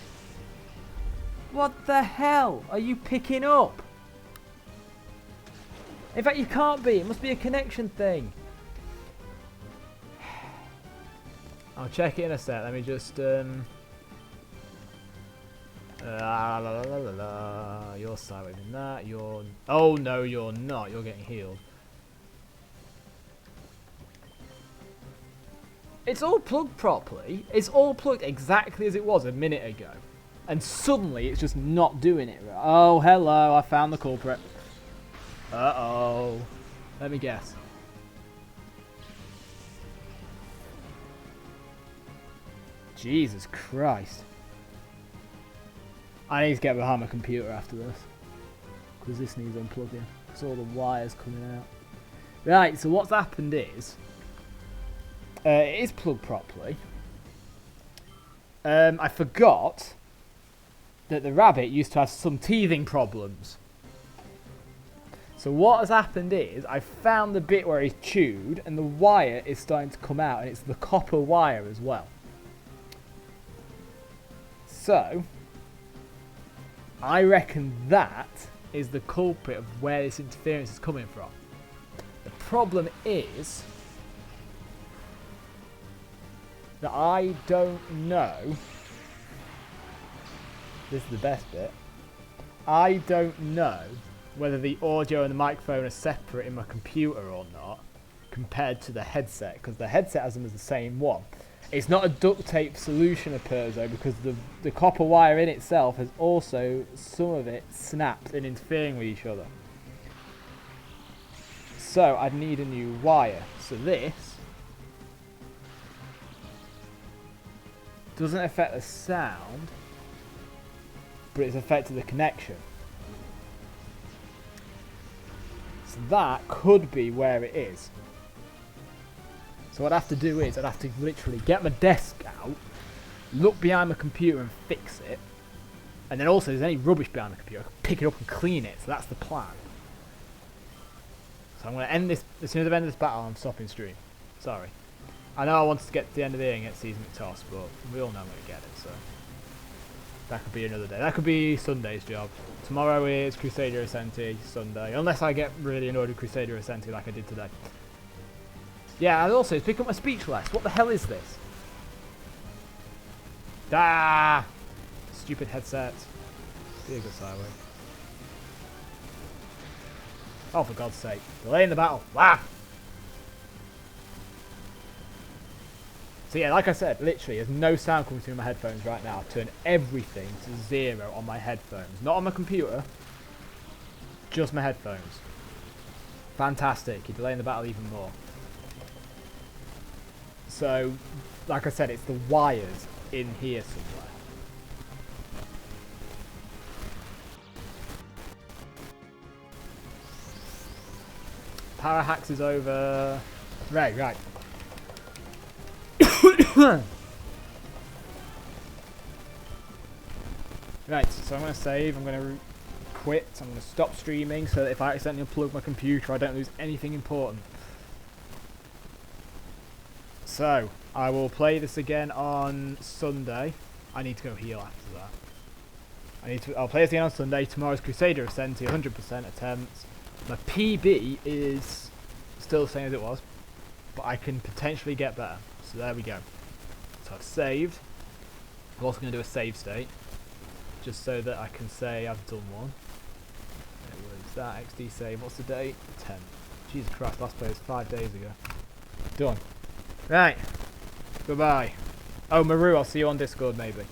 What the hell are you picking up? In fact, you can't be. It must be a connection thing. I'll check it in a sec. Let me just... You're sidewaving that. You're... Oh, no, you're not. You're getting healed. It's all plugged properly. It's all plugged exactly as it was a minute ago. And suddenly it's just not doing it right. Oh, hello, I found the culprit. Uh-oh. Let me guess. Jesus Christ. I need to get behind my computer after this. Because this needs unplugging. Because all the wires coming out. Right, so what's happened is... it is plugged properly. I forgot... that the rabbit used to have some teething problems. So what has happened is I found the bit where he's chewed and the wire is starting to come out, and it's the copper wire as well. So I reckon that is the culprit of where this interference is coming from. The problem is that I don't know. This is the best bit. I don't know whether the audio and the microphone are separate in my computer or not compared to the headset, because the headset has them as the same one. It's not a duct tape solution occurs though, because the copper wire in itself has also, some of it snapped and interfering with each other. So I'd need a new wire. So this doesn't affect the sound, but it's affected the connection. So that could be where it is. So what I'd have to do is I'd have to literally get my desk out, look behind my computer and fix it. And then also, if there's any rubbish behind the computer, I can pick it up and clean it. So that's the plan. So I'm going to end this, as soon as I've ended this battle, I'm stopping stream. Sorry. I know I wanted to get to the end of the year and get seismic toss, but we all know I'm going to get it, so. That could be another day. That could be Sunday's job. Tomorrow is Crusader Ascenti, Sunday. Unless I get really annoyed with Crusader Ascenti like I did today. Yeah, and also, pick up my speech less. What the hell is this? Ah! Stupid headset. Be a good sideway. Oh, for God's sake. Delay in the battle. Ah! So yeah, like I said, literally, there's no sound coming through my headphones right now. I've turned everything to 0 on my headphones. Not on my computer. Just my headphones. Fantastic. You're delaying the battle even more. So, like I said, it's the wires in here somewhere. Power hacks is over. Right. Right, so I'm going to save, I'm going to quit, I'm going to stop streaming so that if I accidentally unplug my computer I don't lose anything important. So, I will play this again on Sunday. I need to go heal after that. I'll play this again on Sunday. Tomorrow's Crusader Ascenti, 100% attempts. My PB is still the same as it was, but I can potentially get better. So there we go. So I've saved. I'm also going to do a save state, just so that I can say I've done one. It was that XD save. What's the date? 10. Jesus Christ, last play was 5 days ago. Done. Right. Goodbye. Oh, Maru, I'll see you on Discord maybe.